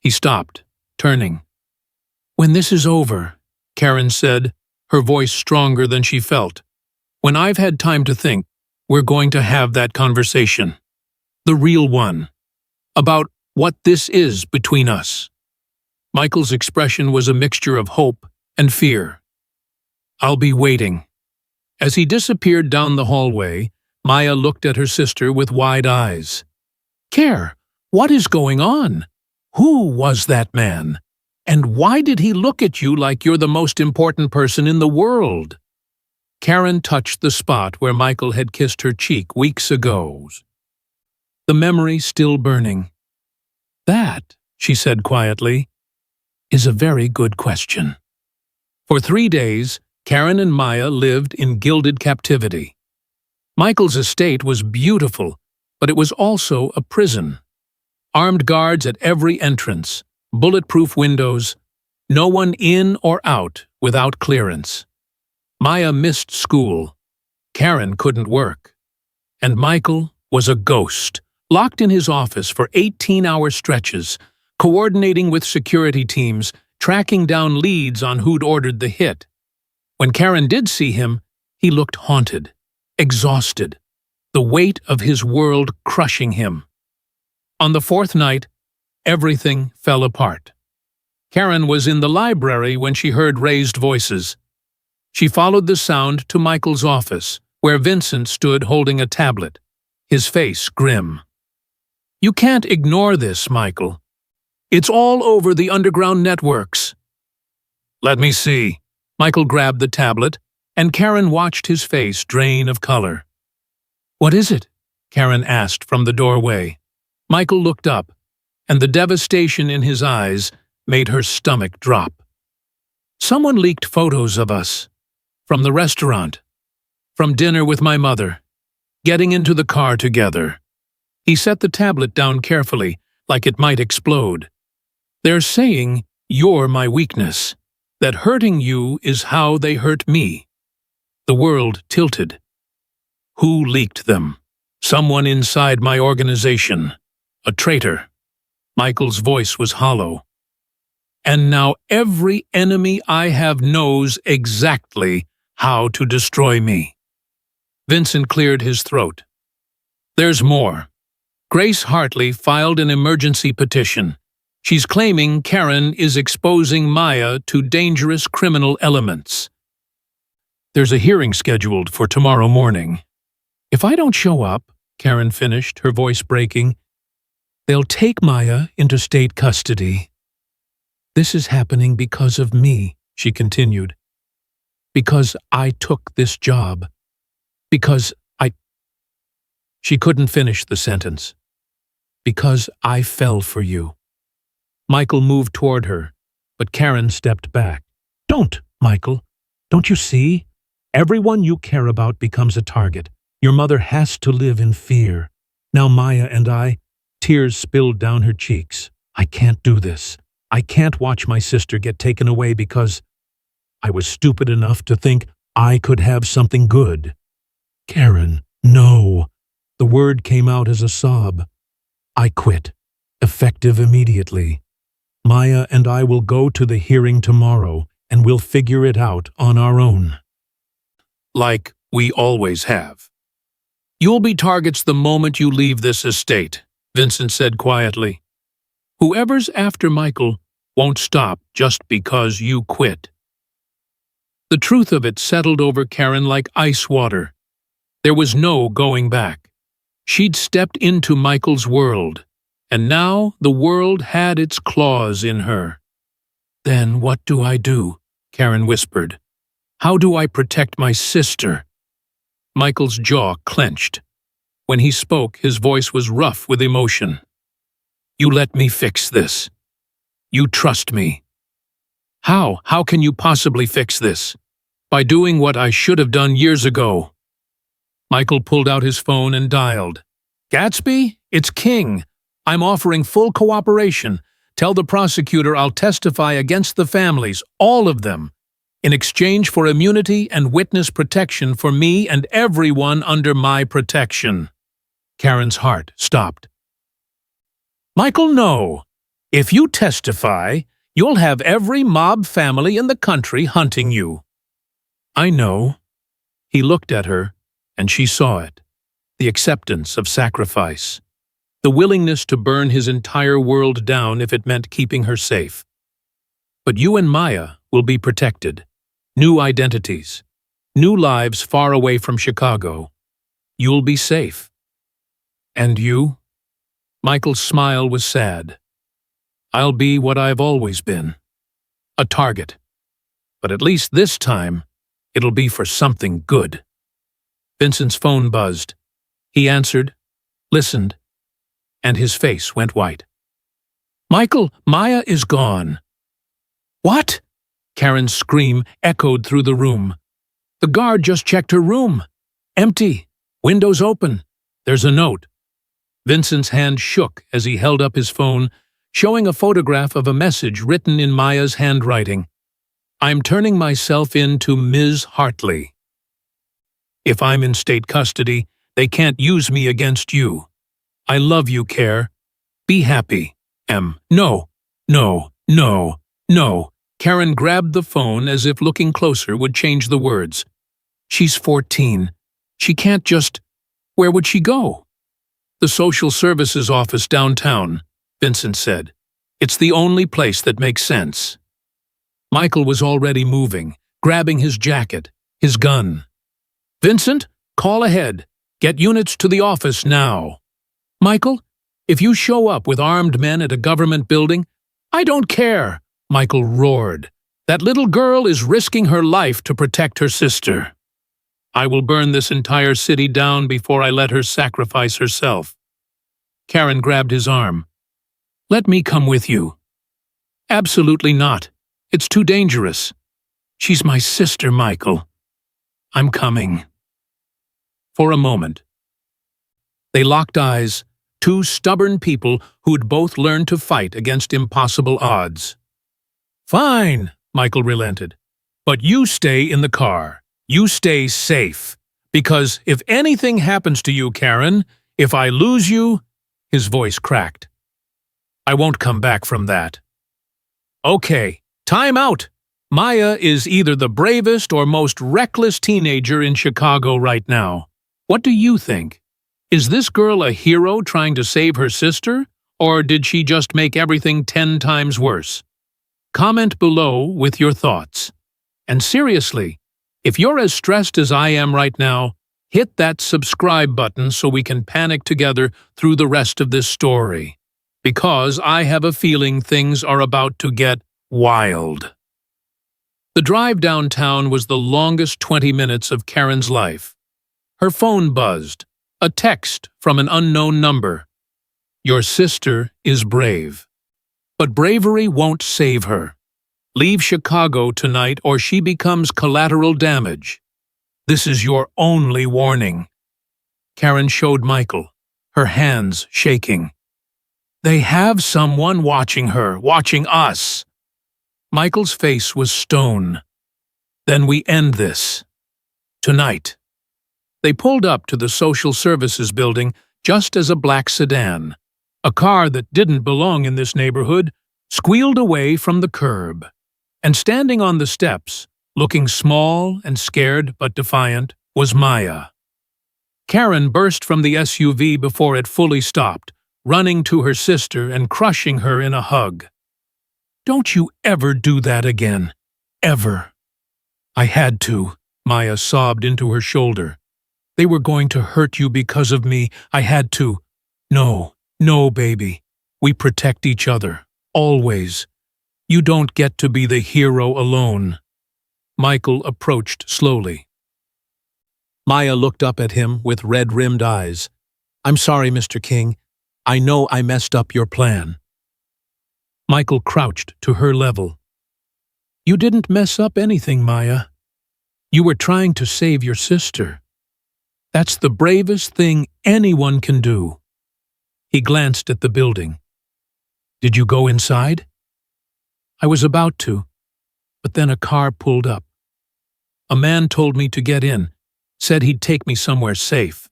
He stopped, turning. "When this is over," Karen said, her voice stronger than she felt, "when I've had time to think, we're going to have that conversation. The real one. About what this is between us." Michael's expression was a mixture of hope and fear. "I'll be waiting." As he disappeared down the hallway, Maya looked at her sister with wide eyes. "Care, what is going on? Who was that man?" And why did he look at you like you're the most important person in the world? Karen touched the spot where Michael had kissed her cheek weeks ago. The memory still burning. That, she said quietly, is a very good question. For 3 days, Karen and Maya lived in gilded captivity. Michael's estate was beautiful, but it was also a prison. Armed guards at every entrance, bulletproof windows, no one in or out without clearance. Maya missed school. Karen couldn't work. And Michael was a ghost, locked in his office for 18-hour stretches, coordinating with security teams, tracking down leads on who'd ordered the hit. When Karen did see him, he looked haunted, exhausted, the weight of his world crushing him. On the 4th night, everything fell apart. Karen was in the library when she heard raised voices. She followed the sound to Michael's office, where Vincent stood holding a tablet, his face grim. "You can't ignore this, Michael. It's all over the underground networks." "Let me see." Michael grabbed the tablet, and Karen watched his face drain of color. "What is it?" Karen asked from the doorway. Michael looked up, and the devastation in his eyes made her stomach drop. "Someone leaked photos of us. From the restaurant. From dinner with my mother. Getting into the car together." He set the tablet down carefully, like it might explode. "They're saying you're my weakness, that hurting you is how they hurt me." The world tilted. "Who leaked them?" "Someone inside my organization. A traitor." Michael's voice was hollow. "And now every enemy I have knows exactly how to destroy me." Vincent cleared his throat. "There's more. Grace Hartley filed an emergency petition. She's claiming Karen is exposing Maya to dangerous criminal elements. There's a hearing scheduled for tomorrow morning. If I don't show up," Karen finished, her voice breaking, "they'll take Maya into state custody. This is happening because of me," she continued. "Because I took this job. Because I—" She couldn't finish the sentence. "Because I fell for you." Michael moved toward her, but Karen stepped back. "Don't, Michael. Don't you see? Everyone you care about becomes a target. Your mother has to live in fear. Now Maya and I—" Tears spilled down her cheeks. "I can't do this. I can't watch my sister get taken away because I was stupid enough to think I could have something good." "Karen, no." The word came out as a sob. "I quit. Effective immediately. Maya and I will go to the hearing tomorrow, and we'll figure it out on our own." "Like we always have." "You'll be targets the moment you leave this estate," Vincent said quietly. "Whoever's after Michael won't stop just because you quit." The truth of it settled over Karen like ice water. There was no going back. She'd stepped into Michael's world, and now the world had its claws in her. "Then what do I do?" Karen whispered. "How do I protect my sister?" Michael's jaw clenched. When he spoke, his voice was rough with emotion. "You let me fix this. You trust me." "How? How can you possibly fix this?" "By doing what I should have done years ago." Michael pulled out his phone and dialed. "Gatsby? It's King. I'm offering full cooperation. Tell the prosecutor I'll testify against the families, all of them, in exchange for immunity and witness protection for me and everyone under my protection." Karen's heart stopped. "Michael, no. If you testify, you'll have every mob family in the country hunting you." "I know." He looked at her, and she saw it. The acceptance of sacrifice. The willingness to burn his entire world down if it meant keeping her safe. "But you and Maya will be protected. New identities. New lives far away from Chicago. You'll be safe." "And you?" Michael's smile was sad. "I'll be what I've always been. a target. But at least this time, it'll be for something good. Vincent's phone buzzed. He answered, listened, and his face went white. Michael, Maya is gone. What? Karen's scream echoed through the room. The guard just checked her room. Empty. Windows open. There's a note. Vincent's hand shook as he held up his phone, showing a photograph of a message written in Maya's handwriting. I'm turning myself in to Ms. Hartley. If I'm in state custody, they can't use me against you. I love you, Care. Be happy. M. No. Karen grabbed the phone as if looking closer would change the words. She's 14. She can't just… Where would she go? The social services office downtown, Vincent said. It's the only place that makes sense. Michael was already moving, grabbing his jacket, his gun. Vincent, call ahead. Get units to the office now. Michael, if you show up with armed men at a government building, I don't care, Michael roared. That little girl is risking her life to protect her sister. I will burn this entire city down before I let her sacrifice herself. Karen grabbed his arm. Let me come with you. Absolutely not. It's too dangerous. She's my sister, Michael. I'm coming. For a moment. They locked eyes, two stubborn people who'd both learned to fight against impossible odds. Fine, Michael relented. But you stay in the car. You stay safe. Because if anything happens to you, Karen, if I lose you… His voice cracked. I won't come back from that. Okay, time out. Maya is either the bravest or most reckless teenager in Chicago right now. What do you think? Is this girl a hero trying to save her sister, or did she just make everything 10 times worse? Comment below with your thoughts. And seriously, if you're as stressed as I am right now, hit that subscribe button so we can panic together through the rest of this story. Because I have a feeling things are about to get wild. The drive downtown was the longest 20 minutes of Karen's life. Her phone buzzed, a text from an unknown number. Your sister is brave. But bravery won't save her. Leave Chicago tonight or she becomes collateral damage. This is your only warning. Karen showed Michael, her hands shaking. They have someone watching her, watching us. Michael's face was stone. Then we end this. Tonight. They pulled up to the social services building just as a black sedan, a car that didn't belong in this neighborhood, squealed away from the curb. And standing on the steps, looking small and scared but defiant, was Maya. Karen burst from the SUV before it fully stopped, running to her sister and crushing her in a hug. Don't you ever do that again. Ever. I had to, Maya sobbed into her shoulder. They were going to hurt you because of me. I had to. No, baby. We protect each other. Always. You don't get to be the hero alone. Michael approached slowly. Maya looked up at him with red-rimmed eyes. I'm sorry, Mr. King. I know I messed up your plan. Michael crouched to her level. You didn't mess up anything, Maya. You were trying to save your sister. That's the bravest thing anyone can do. He glanced at the building. Did you go inside? I was about to, but then a car pulled up. A man told me to get in, said he'd take me somewhere safe.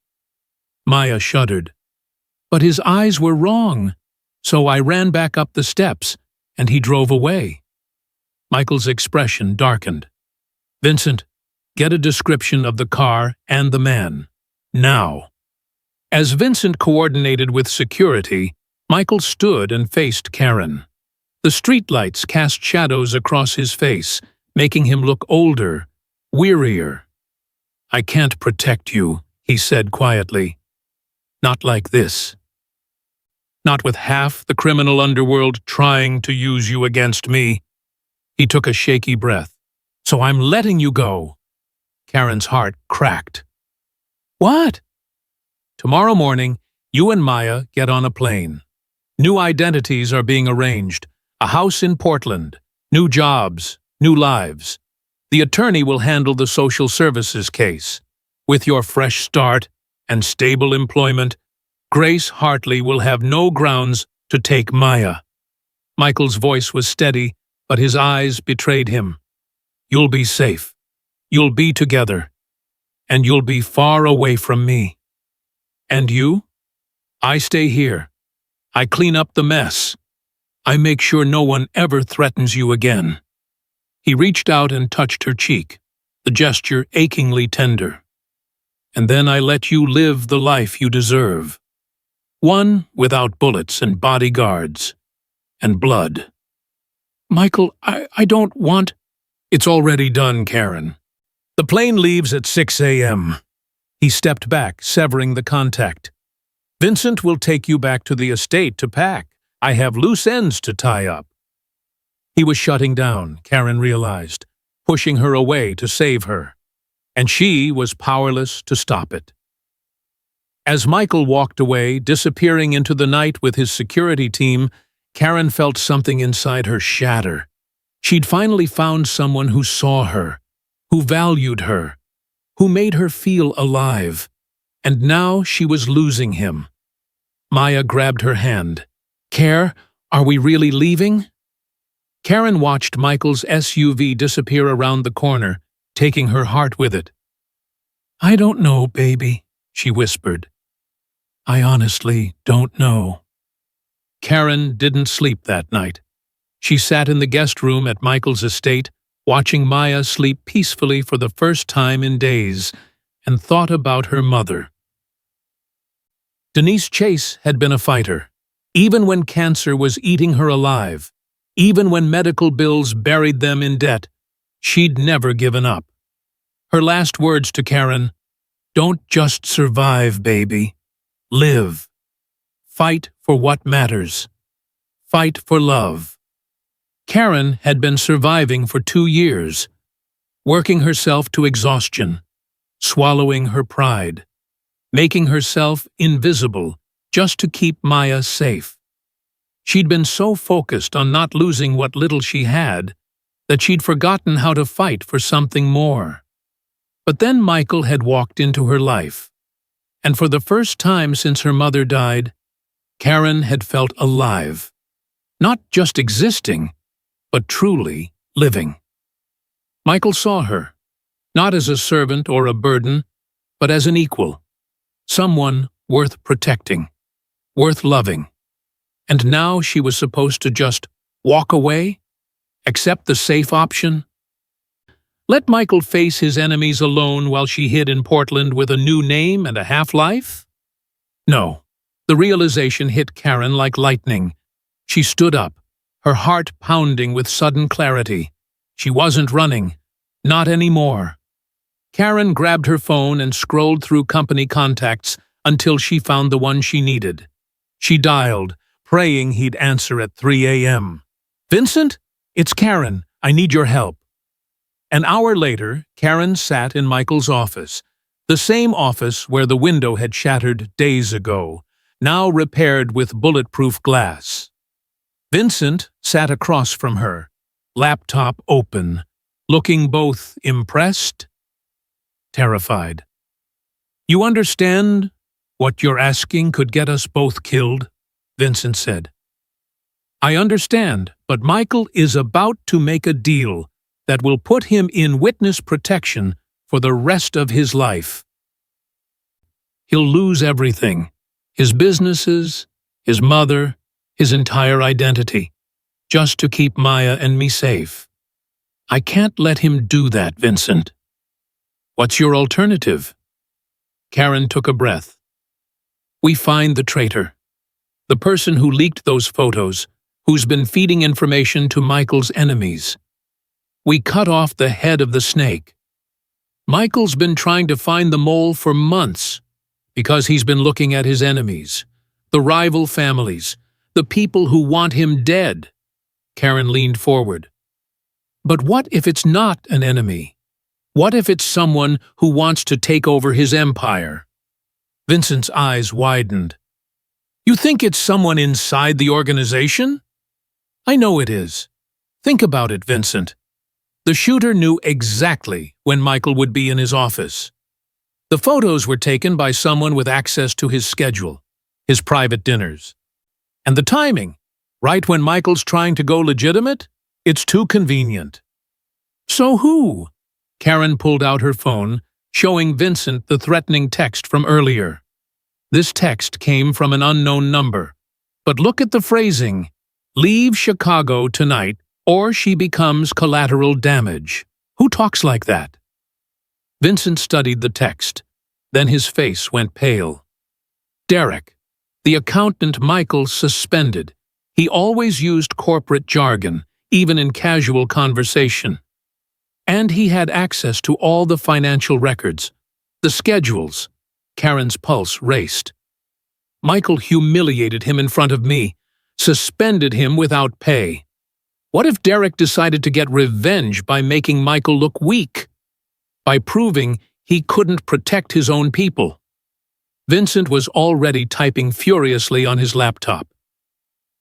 Maya shuddered. But his eyes were wrong, so I ran back up the steps, and he drove away. Michael's expression darkened. Vincent, get a description of the car and the man. Now. As Vincent coordinated with security, Michael stood and faced Karen. The streetlights cast shadows across his face, making him look older, wearier. I can't protect you, he said quietly. Not like this. Not with half the criminal underworld trying to use you against me. He took a shaky breath. So I'm letting you go. Karen's heart cracked. What? Tomorrow morning, you and Maya get on a plane. New identities are being arranged. A house in Portland. New jobs. New lives. The attorney will handle the social services case. With your fresh start and stable employment, Grace Hartley will have no grounds to take Maya. Michael's voice was steady, but his eyes betrayed him. You'll be safe. You'll be together. And you'll be far away from me. And you? I stay here. I clean up the mess. I make sure no one ever threatens you again. He reached out and touched her cheek, the gesture achingly tender. And then I let you live the life you deserve. One without bullets and bodyguards and blood. Michael, I don't want... It's already done, Karen. The plane leaves at 6 a.m. He stepped back, severing the contact. Vincent will take you back to the estate to pack. I have loose ends to tie up. He was shutting down, Karen realized, pushing her away to save her. And she was powerless to stop it. As Michael walked away, disappearing into the night with his security team, Karen felt something inside her shatter. She'd finally found someone who saw her, who valued her, who made her feel alive. And now she was losing him. Maya grabbed her hand. Care, are we really leaving? Karen watched Michael's SUV disappear around the corner, taking her heart with it. I don't know, baby, she whispered. I honestly don't know. Karen didn't sleep that night. She sat in the guest room at Michael's estate, watching Maya sleep peacefully for the first time in days, and thought about her mother. Denise Chase had been a fighter, even when cancer was eating her alive, even when medical bills buried them in debt. She'd never given up. Her last words to Karen, don't just survive, baby. Live. Fight for what matters. Fight for love. Karen had been surviving for 2 years, working herself to exhaustion, swallowing her pride, making herself invisible just to keep Maya safe. She'd been so focused on not losing what little she had that she'd forgotten how to fight for something more. But then Michael had walked into her life, and for the first time since her mother died, Karen had felt alive, not just existing, but truly living. Michael saw her, not as a servant or a burden, but as an equal, someone worth protecting, worth loving. And now she was supposed to just walk away, accept the safe option? Let Michael face his enemies alone while she hid in Portland with a new name and a half-life? No. The realization hit Karen like lightning. She stood up, her heart pounding with sudden clarity. She wasn't running. Not anymore. Karen grabbed her phone and scrolled through company contacts until she found the one she needed. She dialed, praying he'd answer at 3 a.m. Vincent? It's Karen. I need your help. An hour later, Karen sat in Michael's office, the same office where the window had shattered days ago, now repaired with bulletproof glass. Vincent sat across from her, laptop open, looking both impressed, terrified. You understand? What you're asking could get us both killed, Vincent said. I understand, but Michael is about to make a deal that will put him in witness protection for the rest of his life. He'll lose everything, his businesses, his mother, his entire identity, just to keep Maya and me safe. I can't let him do that, Vincent. What's your alternative? Karen took a breath. We find the traitor, the person who leaked those photos, who's been feeding information to Michael's enemies. We cut off the head of the snake. Michael's been trying to find the mole for months because he's been looking at his enemies, the rival families, the people who want him dead. Karen leaned forward. But what if it's not an enemy? What if it's someone who wants to take over his empire? Vincent's eyes widened. You think it's someone inside the organization? I know it is. Think about it, Vincent. The shooter knew exactly when Michael would be in his office. The photos were taken by someone with access to his schedule, his private dinners. And the timing, right when Michael's trying to go legitimate, it's too convenient. So who? Karen pulled out her phone, showing Vincent the threatening text from earlier. This text came from an unknown number. But look at the phrasing. Leave Chicago tonight, or she becomes collateral damage. Who talks like that? Vincent studied the text. Then his face went pale. Derek, the accountant Michael suspended. He always used corporate jargon, even in casual conversation. And he had access to all the financial records, the schedules. Karen's pulse raced. Michael humiliated him in front of me, suspended him without pay. What if Derek decided to get revenge by making Michael look weak? By proving he couldn't protect his own people? Vincent was already typing furiously on his laptop.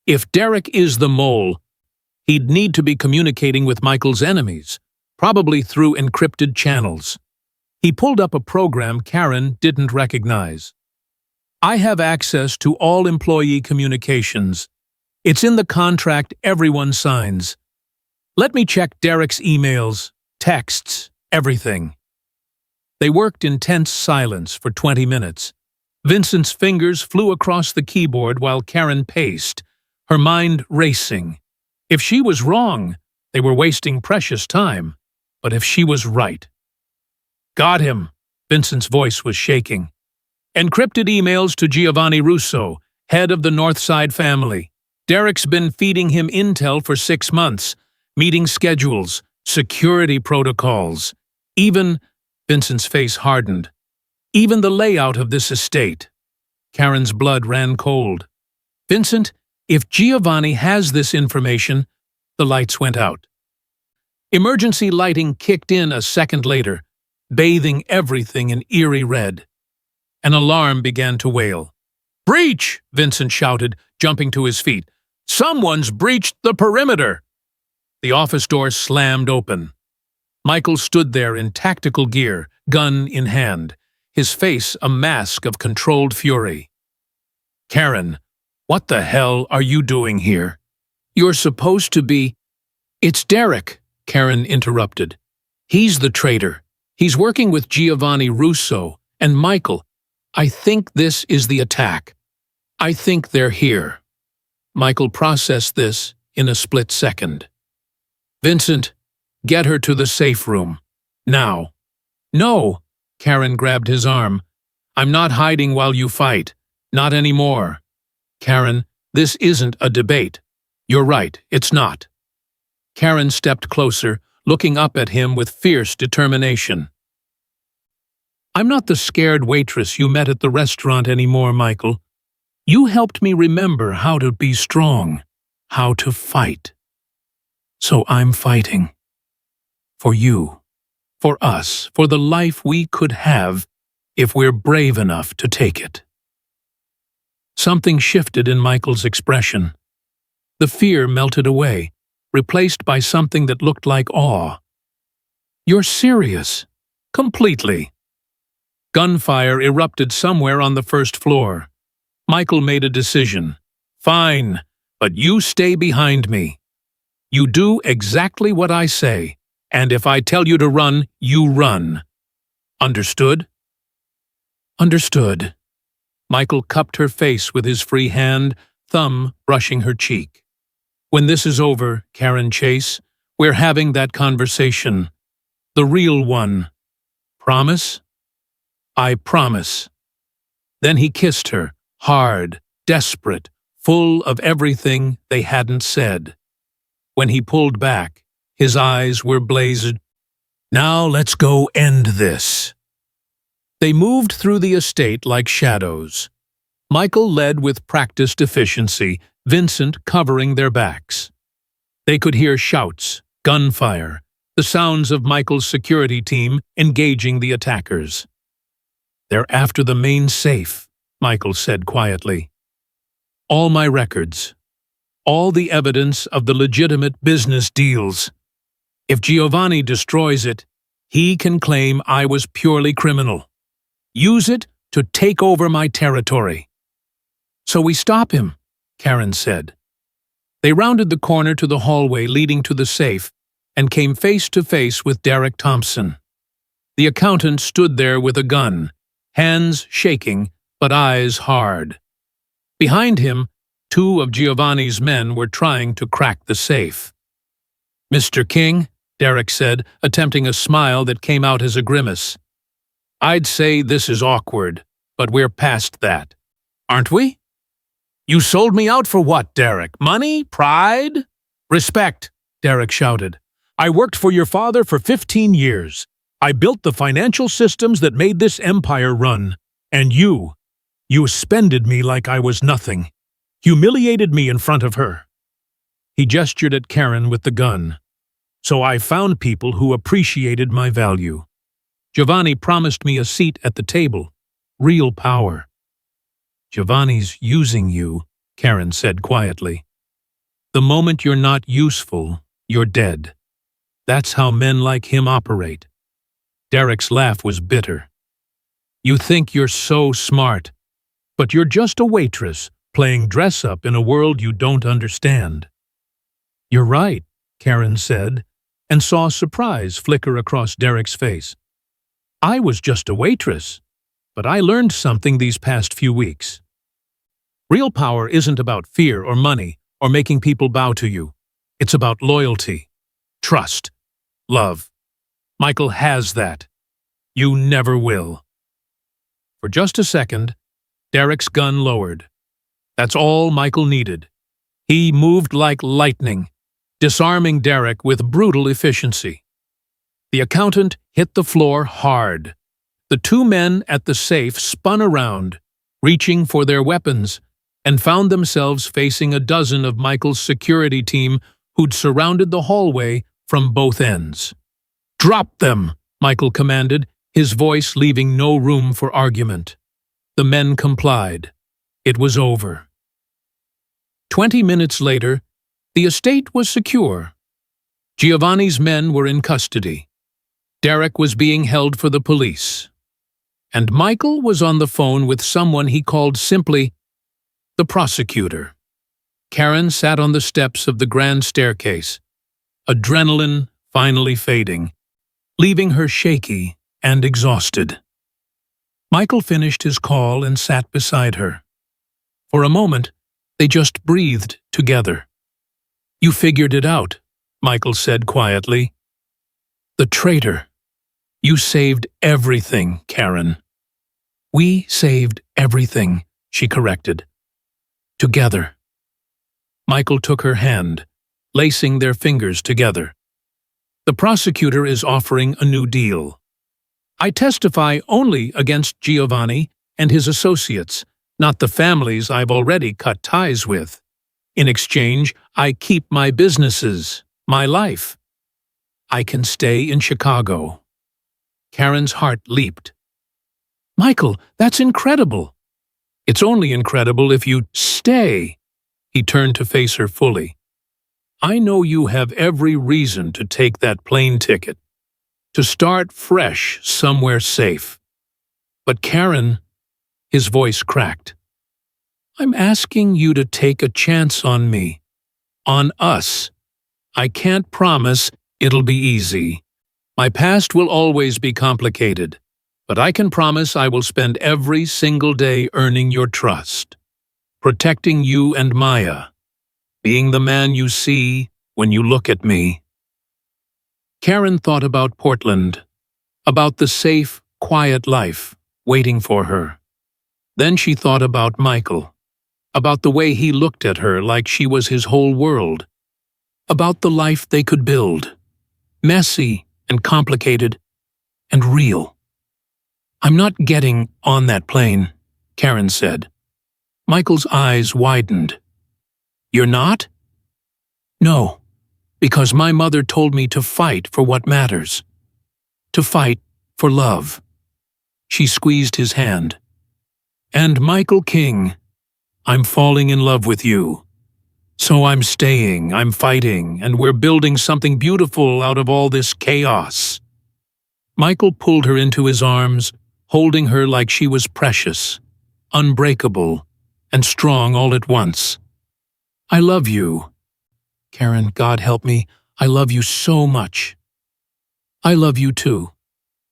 If Derek is the mole, he'd need to be communicating with Michael's enemies, probably through encrypted channels. He pulled up a program Karen didn't recognize. I have access to all employee communications. It's in the contract everyone signs. Let me check Derek's emails, texts, everything. They worked in tense silence for 20 minutes. Vincent's fingers flew across the keyboard while Karen paced, her mind racing. If she was wrong, they were wasting precious time. But if she was right... Got him, Vincent's voice was shaking. Encrypted emails to Giovanni Russo, head of the Northside family. Derek's been feeding him intel for 6 months, meeting schedules, security protocols, even... Vincent's face hardened. Even the layout of this estate. Karen's blood ran cold. Vincent, if Giovanni has this information... The lights went out. Emergency lighting kicked in a second later, bathing everything in eerie red. An alarm began to wail. Breach! Vincent shouted, jumping to his feet. Someone's breached the perimeter! The office door slammed open. Michael stood there in tactical gear, gun in hand, his face a mask of controlled fury. Karen, what the hell are you doing here? You're supposed to be... It's Derek, Karen interrupted. He's the traitor. He's working with Giovanni Russo and Michael. I think this is the attack. I think they're here. Michael processed this in a split second. Vincent, get her to the safe room. Now. No, Karen grabbed his arm. I'm not hiding while you fight. Not anymore. Karen, this isn't a debate. You're right, it's not. Karen stepped closer, looking up at him with fierce determination. I'm not the scared waitress you met at the restaurant anymore, Michael. You helped me remember how to be strong, how to fight. So I'm fighting. For you, for us, for the life we could have if we're brave enough to take it. Something shifted in Michael's expression. The fear melted away, replaced by something that looked like awe. You're serious. Completely. Gunfire erupted somewhere on the first floor. Michael made a decision. Fine, but you stay behind me. You do exactly what I say, and if I tell you to run, you run. Understood? Understood. Michael cupped her face with his free hand, thumb brushing her cheek. When this is over, Karen Chase, we're having that conversation. The real one. Promise? I promise. Then he kissed her, hard, desperate, full of everything they hadn't said. When he pulled back, his eyes were blazed. Now let's go end this. They moved through the estate like shadows. Michael led with practiced efficiency, Vincent covering their backs. They could hear shouts, Gunfire, the sounds of Michael's security team engaging the attackers. "They're after the main safe," Michael said quietly. "All my records. All the evidence of the legitimate business deals. If Giovanni destroys it, he can claim I was purely criminal. Use it to take over my territory." "So we stop him," Karen said. They rounded the corner to the hallway leading to the safe and came face to face with Derek Thompson. The accountant stood there with a gun, hands shaking but eyes hard. Behind him, two of Giovanni's men were trying to crack the safe. "Mr. King," Derek said, attempting a smile that came out as a grimace, "I'd say this is awkward, but we're past that. Aren't we?" "You sold me out for what, Derek? Money? Pride?" "Respect," Derek shouted. "I worked for your father for 15 years. I built the financial systems that made this empire run. And you suspended me like I was nothing. Humiliated me in front of her." He gestured at Karen with the gun. "So I found people who appreciated my value. Giovanni promised me a seat at the table. Real power." "Giovanni's using you," Karen said quietly. "The moment you're not useful, you're dead. That's how men like him operate." Derek's laugh was bitter. "You think you're so smart, but you're just a waitress playing dress-up in a world you don't understand." "You're right," Karen said, and saw surprise flicker across Derek's face. "I was just a waitress, but I learned something these past few weeks. Real power isn't about fear or money or making people bow to you. It's about loyalty, trust, love. Michael has that. You never will." For just a second, Derek's gun lowered. That's all Michael needed. He moved like lightning, disarming Derek with brutal efficiency. The accountant hit the floor hard. The two men at the safe spun around, reaching for their weapons, and found themselves facing a dozen of Michael's security team who'd surrounded the hallway from both ends. "Drop them," Michael commanded, his voice leaving no room for argument. The men complied. It was over. 20 minutes later, the estate was secure. Giovanni's men were in custody. Derek was being held for the police. And Michael was on the phone with someone he called simply the prosecutor. Karen sat on the steps of the grand staircase, adrenaline finally fading, leaving her shaky and exhausted. Michael finished his call and sat beside her. For a moment, they just breathed together. "You figured it out," Michael said quietly. "The traitor. You saved everything, Karen." "We saved everything," she corrected. "Together." Michael took her hand, lacing their fingers together. "The prosecutor is offering a new deal. I testify only against Giovanni and his associates, not the families I've already cut ties with. In exchange, I keep my businesses, my life. I can stay in Chicago." Karen's heart leaped. "Michael, that's incredible." "It's only incredible if you stay." He turned to face her fully. "I know you have every reason to take that plane ticket, to start fresh somewhere safe. But Karen," his voice cracked, "I'm asking you to take a chance on me, on us. I can't promise it'll be easy. My past will always be complicated, but I can promise I will spend every single day earning your trust, protecting you and Maya, being the man you see when you look at me." Karen thought about Portland, about the safe, quiet life waiting for her. Then she thought about Michael, about the way he looked at her like she was his whole world, about the life they could build, messy and complicated and real. "I'm not getting on that plane," Karen said. Michael's eyes widened. "You're not?" "No. Because my mother told me to fight for what matters. To fight for love. She squeezed his hand. And Michael King, I'm falling in love with you. So I'm staying, I'm fighting, and we're building something beautiful out of all this chaos. Michael pulled her into his arms, holding her like she was precious, unbreakable, and strong all at once. I love you. Karen, God help me, I love you so much. I love you too.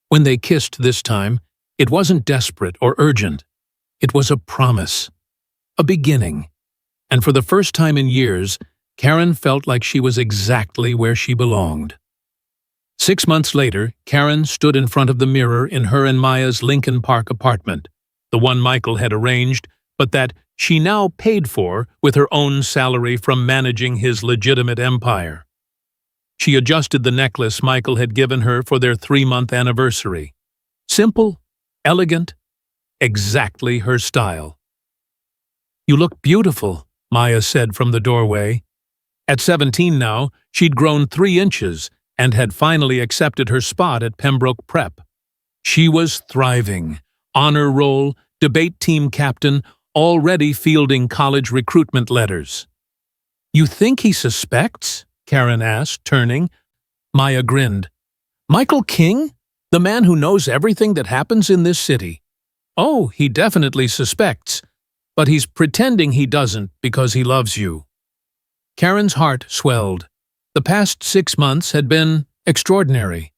When they kissed this time, it wasn't desperate or urgent. It was a promise, a beginning. And for the first time in years, Karen felt like she was exactly where she belonged. 6 months later, Karen stood in front of the mirror in her and Maya's Lincoln Park apartment, the one Michael had arranged, but that she now paid for with her own salary from managing his legitimate empire. She adjusted the necklace Michael had given her for their 3-month anniversary. Simple, elegant, exactly her style. You look beautiful, Maya said from the doorway. At 17 now, she'd grown 3 inches and had finally accepted her spot at Pembroke Prep. She was thriving. Honor roll, debate team captain, already fielding college recruitment letters. You think he suspects? Karen asked, turning. Maya grinned. Michael King? The man who knows everything that happens in this city. Oh, he definitely suspects, but he's pretending he doesn't because he loves you. Karen's heart swelled. The past 6 months had been extraordinary.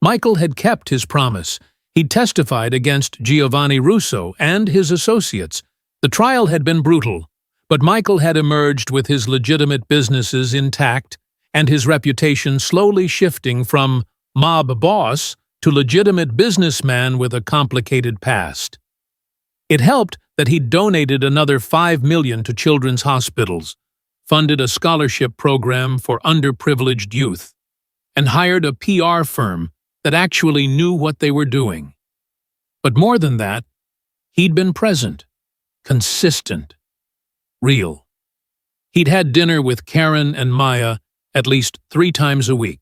Michael had kept his promise. He'd testified against Giovanni Russo and his associates. The trial had been brutal, but Michael had emerged with his legitimate businesses intact and his reputation slowly shifting from mob boss to legitimate businessman with a complicated past. It helped that he'd donated another $5 million to children's hospitals, funded a scholarship program for underprivileged youth, and hired a PR firm that actually knew what they were doing. But more than that, he'd been present, consistent, real. He'd had dinner with Karen and Maya at least 3 times a week.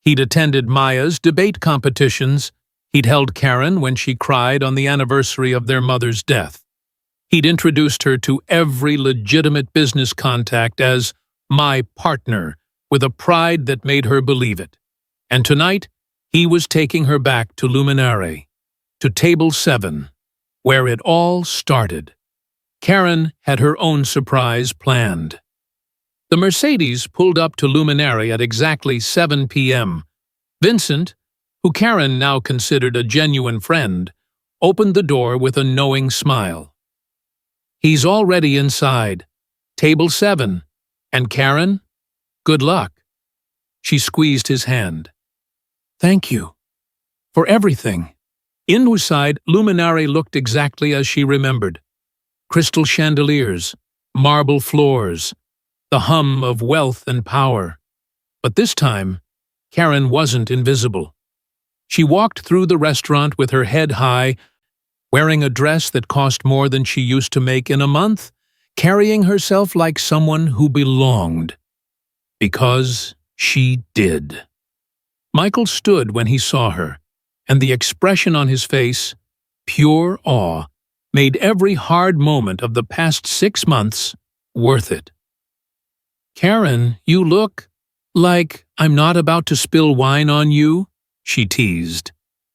He'd attended Maya's debate competitions. He'd held Karen when she cried on the anniversary of their mother's death. He'd introduced her to every legitimate business contact as my partner, with a pride that made her believe it. And tonight, he was taking her back to Luminare, to Table 7, where it all started. Karen had her own surprise planned. The Mercedes pulled up to Luminare at exactly 7 p.m. Vincent, who Karen now considered a genuine friend, opened the door with a knowing smile. He's already inside. Table 7. And Karen? Good luck. She squeezed his hand. Thank you. For everything. Inside, Luminare looked exactly as she remembered. Crystal chandeliers, marble floors, the hum of wealth and power. But this time, Karen wasn't invisible. She walked through the restaurant with her head high, wearing a dress that cost more than she used to make in a month, carrying herself like someone who belonged. Because she did. Michael stood when he saw her, and the expression on his face, pure awe, made every hard moment of the past 6 months worth it. Karen, you look like I'm not about to spill wine on you, she teased.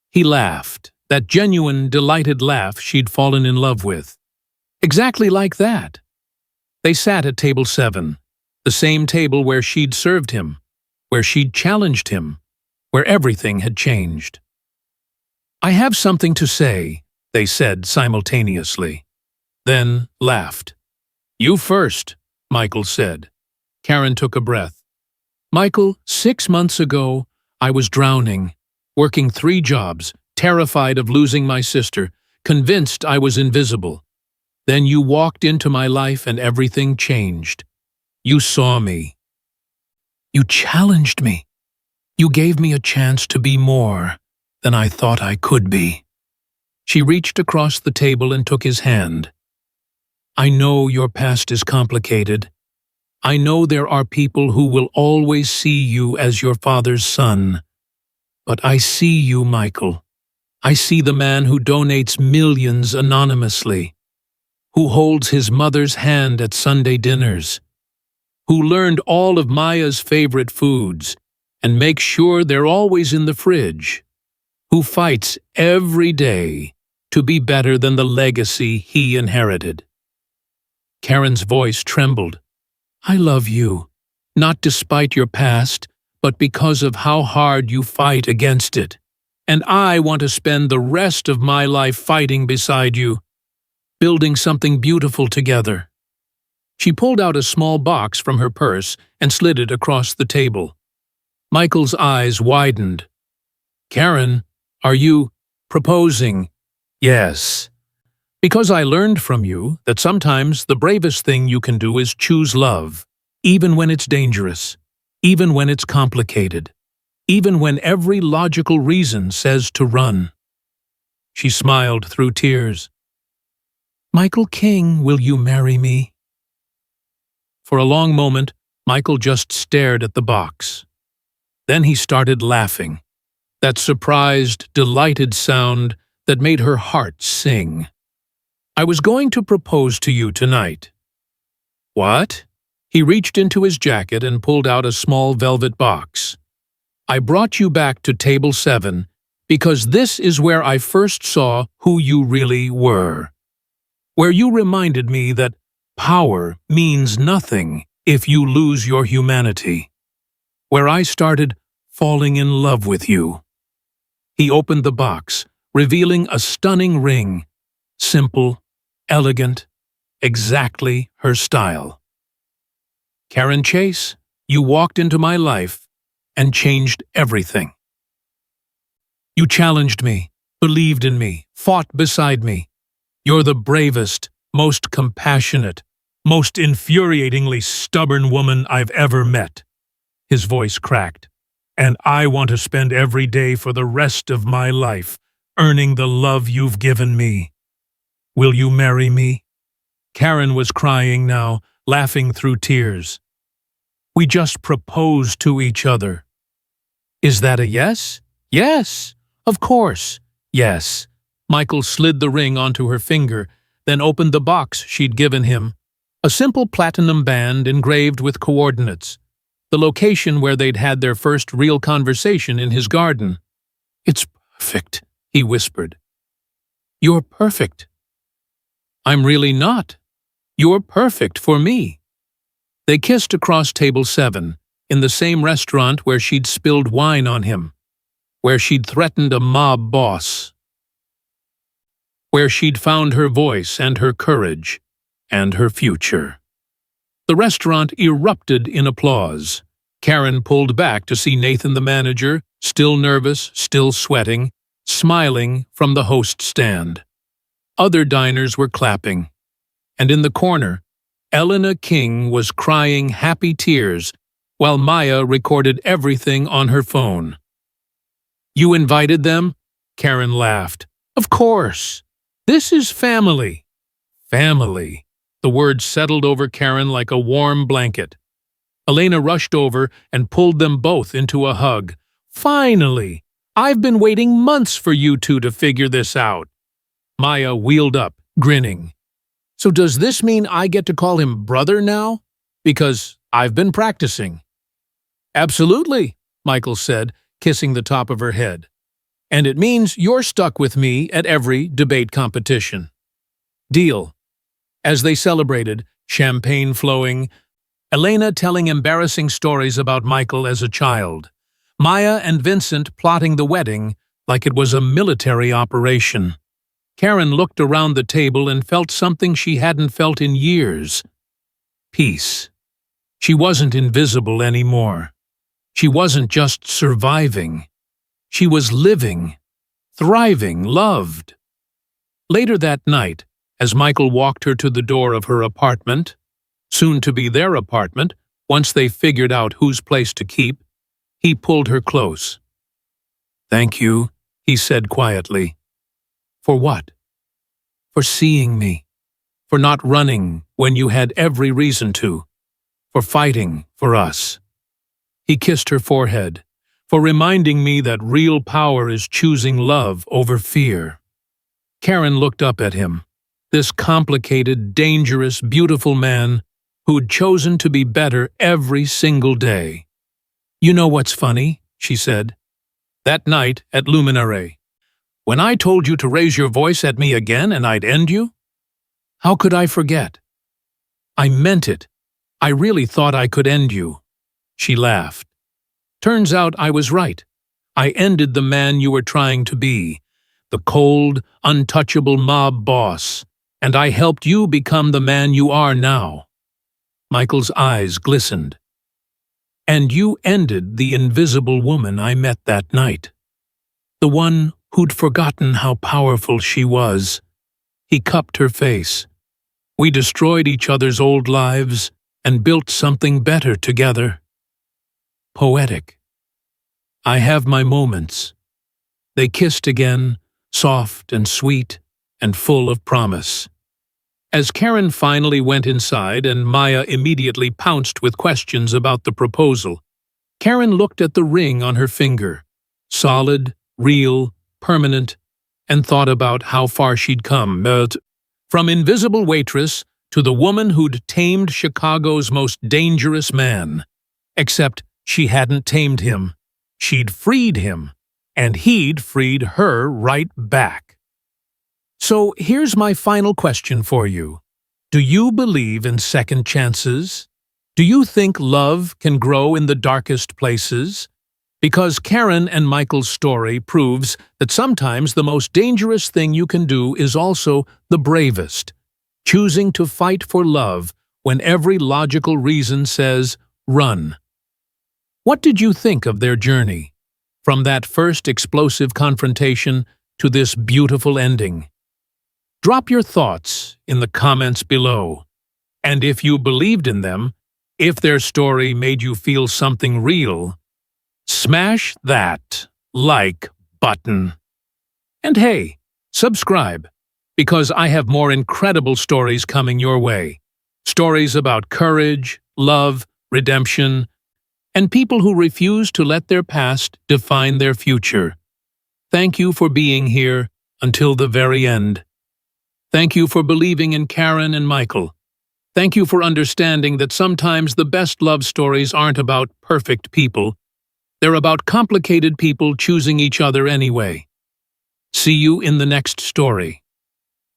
He laughed, that genuine, delighted laugh she'd fallen in love with. Exactly like that. They sat at Table 7, the same table where she'd served him, where she'd challenged him, where everything had changed. I have something to say, they said simultaneously. Then laughed. You first, Michael said. Karen took a breath. Michael, 6 months ago, I was drowning, working 3 jobs, terrified of losing my sister, convinced I was invisible. Then you walked into my life and everything changed. You saw me. You challenged me. You gave me a chance to be more than I thought I could be. She reached across the table and took his hand. I know your past is complicated. I know there are people who will always see you as your father's son. But I see you, Michael. I see the man who donates millions anonymously, who holds his mother's hand at Sunday dinners, who learned all of Maya's favorite foods and makes sure they're always in the fridge, who fights every day to be better than the legacy he inherited. Karen's voice trembled. I love you, not despite your past, but because of how hard you fight against it. And I want to spend the rest of my life fighting beside you, building something beautiful together. She pulled out a small box from her purse and slid it across the table. Michael's eyes widened. Karen, are you proposing? Yes. Because I learned from you that sometimes the bravest thing you can do is choose love, even when it's dangerous, even when it's complicated, even when every logical reason says to run. She smiled through tears. Michael King, will you marry me? For a long moment, Michael just stared at the box. Then he started laughing, that surprised, delighted sound that made her heart sing. I was going to propose to you tonight. What? He reached into his jacket and pulled out a small velvet box. I brought you back to table 7 because this is where I first saw who you really were. Where you reminded me that power means nothing if you lose your humanity. Where I started falling in love with you. He opened the box, revealing a stunning ring, simple, elegant, exactly her style. Karen Chase, you walked into my life and changed everything. You challenged me, believed in me, fought beside me. You're the bravest, most compassionate, most infuriatingly stubborn woman I've ever met. His voice cracked. And I want to spend every day for the rest of my life earning the love you've given me. Will you marry me? Karen was crying now, laughing through tears. We just proposed to each other. Is that a yes? Yes, of course, yes. Michael slid the ring onto her finger, then opened the box she'd given him. A simple platinum band engraved with coordinates. The location where they'd had their first real conversation in his garden. It's perfect, he whispered. You're perfect. I'm really not. You're perfect for me. They kissed across table 7, in the same restaurant where she'd spilled wine on him, where she'd threatened a mob boss, where she'd found her voice and her courage and her future. The restaurant erupted in applause. Karen pulled back to see Nathan the manager, still nervous, still sweating, smiling from the host stand. Other diners were clapping. And in the corner, Elena King was crying happy tears while Maya recorded everything on her phone. You invited them? Karen laughed. Of course. This is family. Family. The word settled over Karen like a warm blanket. Elena rushed over and pulled them both into a hug. Finally! I've been waiting months for you two to figure this out. Maya wheeled up, grinning. So does this mean I get to call him brother now? Because I've been practicing. Absolutely, Michael said, kissing the top of her head. And it means you're stuck with me at every debate competition. Deal. As they celebrated, champagne flowing, Elena telling embarrassing stories about Michael as a child, Maya and Vincent plotting the wedding like it was a military operation. Karen looked around the table and felt something she hadn't felt in years. Peace. She wasn't invisible anymore. She wasn't just surviving. She was living, thriving, loved. Later that night, as Michael walked her to the door of her apartment, soon to be their apartment, once they figured out whose place to keep, he pulled her close. Thank you, he said quietly. For what? For seeing me. For not running when you had every reason to. for fighting for us." He kissed her forehead, for reminding me that real power is choosing love over fear. Karen looked up at him, this complicated, dangerous, beautiful man who'd chosen to be better every single day. "You know what's funny?" she said. "That night at Luminare, when I told you to raise your voice at me again and I'd end you? How could I forget? I meant it. I really thought I could end you." She laughed. "Turns out I was right. I ended the man you were trying to be, the cold, untouchable mob boss, and I helped you become the man you are now." Michael's eyes glistened. "And you ended the invisible woman I met that night. The one who'd forgotten how powerful she was." He cupped her face. "We destroyed each other's old lives and built something better together." Poetic. I have my moments. They kissed again, soft and sweet and full of promise. As Karen finally went inside and Maya immediately pounced with questions about the proposal, Karen looked at the ring on her finger, solid, real, permanent, and thought about how far she'd come. From invisible waitress to the woman who'd tamed Chicago's most dangerous man. Except she hadn't tamed him. She'd freed him, and he'd freed her right back. So here's my final question for you. Do you believe in second chances? Do you think love can grow in the darkest places? Because Karen and Michael's story proves that sometimes the most dangerous thing you can do is also the bravest, choosing to fight for love when every logical reason says, run. What did you think of their journey, from that first explosive confrontation to this beautiful ending? Drop your thoughts in the comments below. And if you believed in them, if their story made you feel something real, smash that like button. And hey, subscribe, because I have more incredible stories coming your way. Stories about courage, love, redemption, and people who refuse to let their past define their future. Thank you for being here until the very end. Thank you for believing in Karen and Michael. Thank you for understanding that sometimes the best love stories aren't about perfect people. They're about complicated people choosing each other anyway. See you in the next story.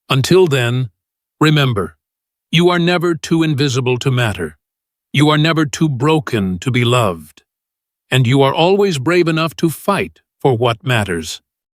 Until then, remember, you are never too invisible to matter. You are never too broken to be loved. And you are always brave enough to fight for what matters.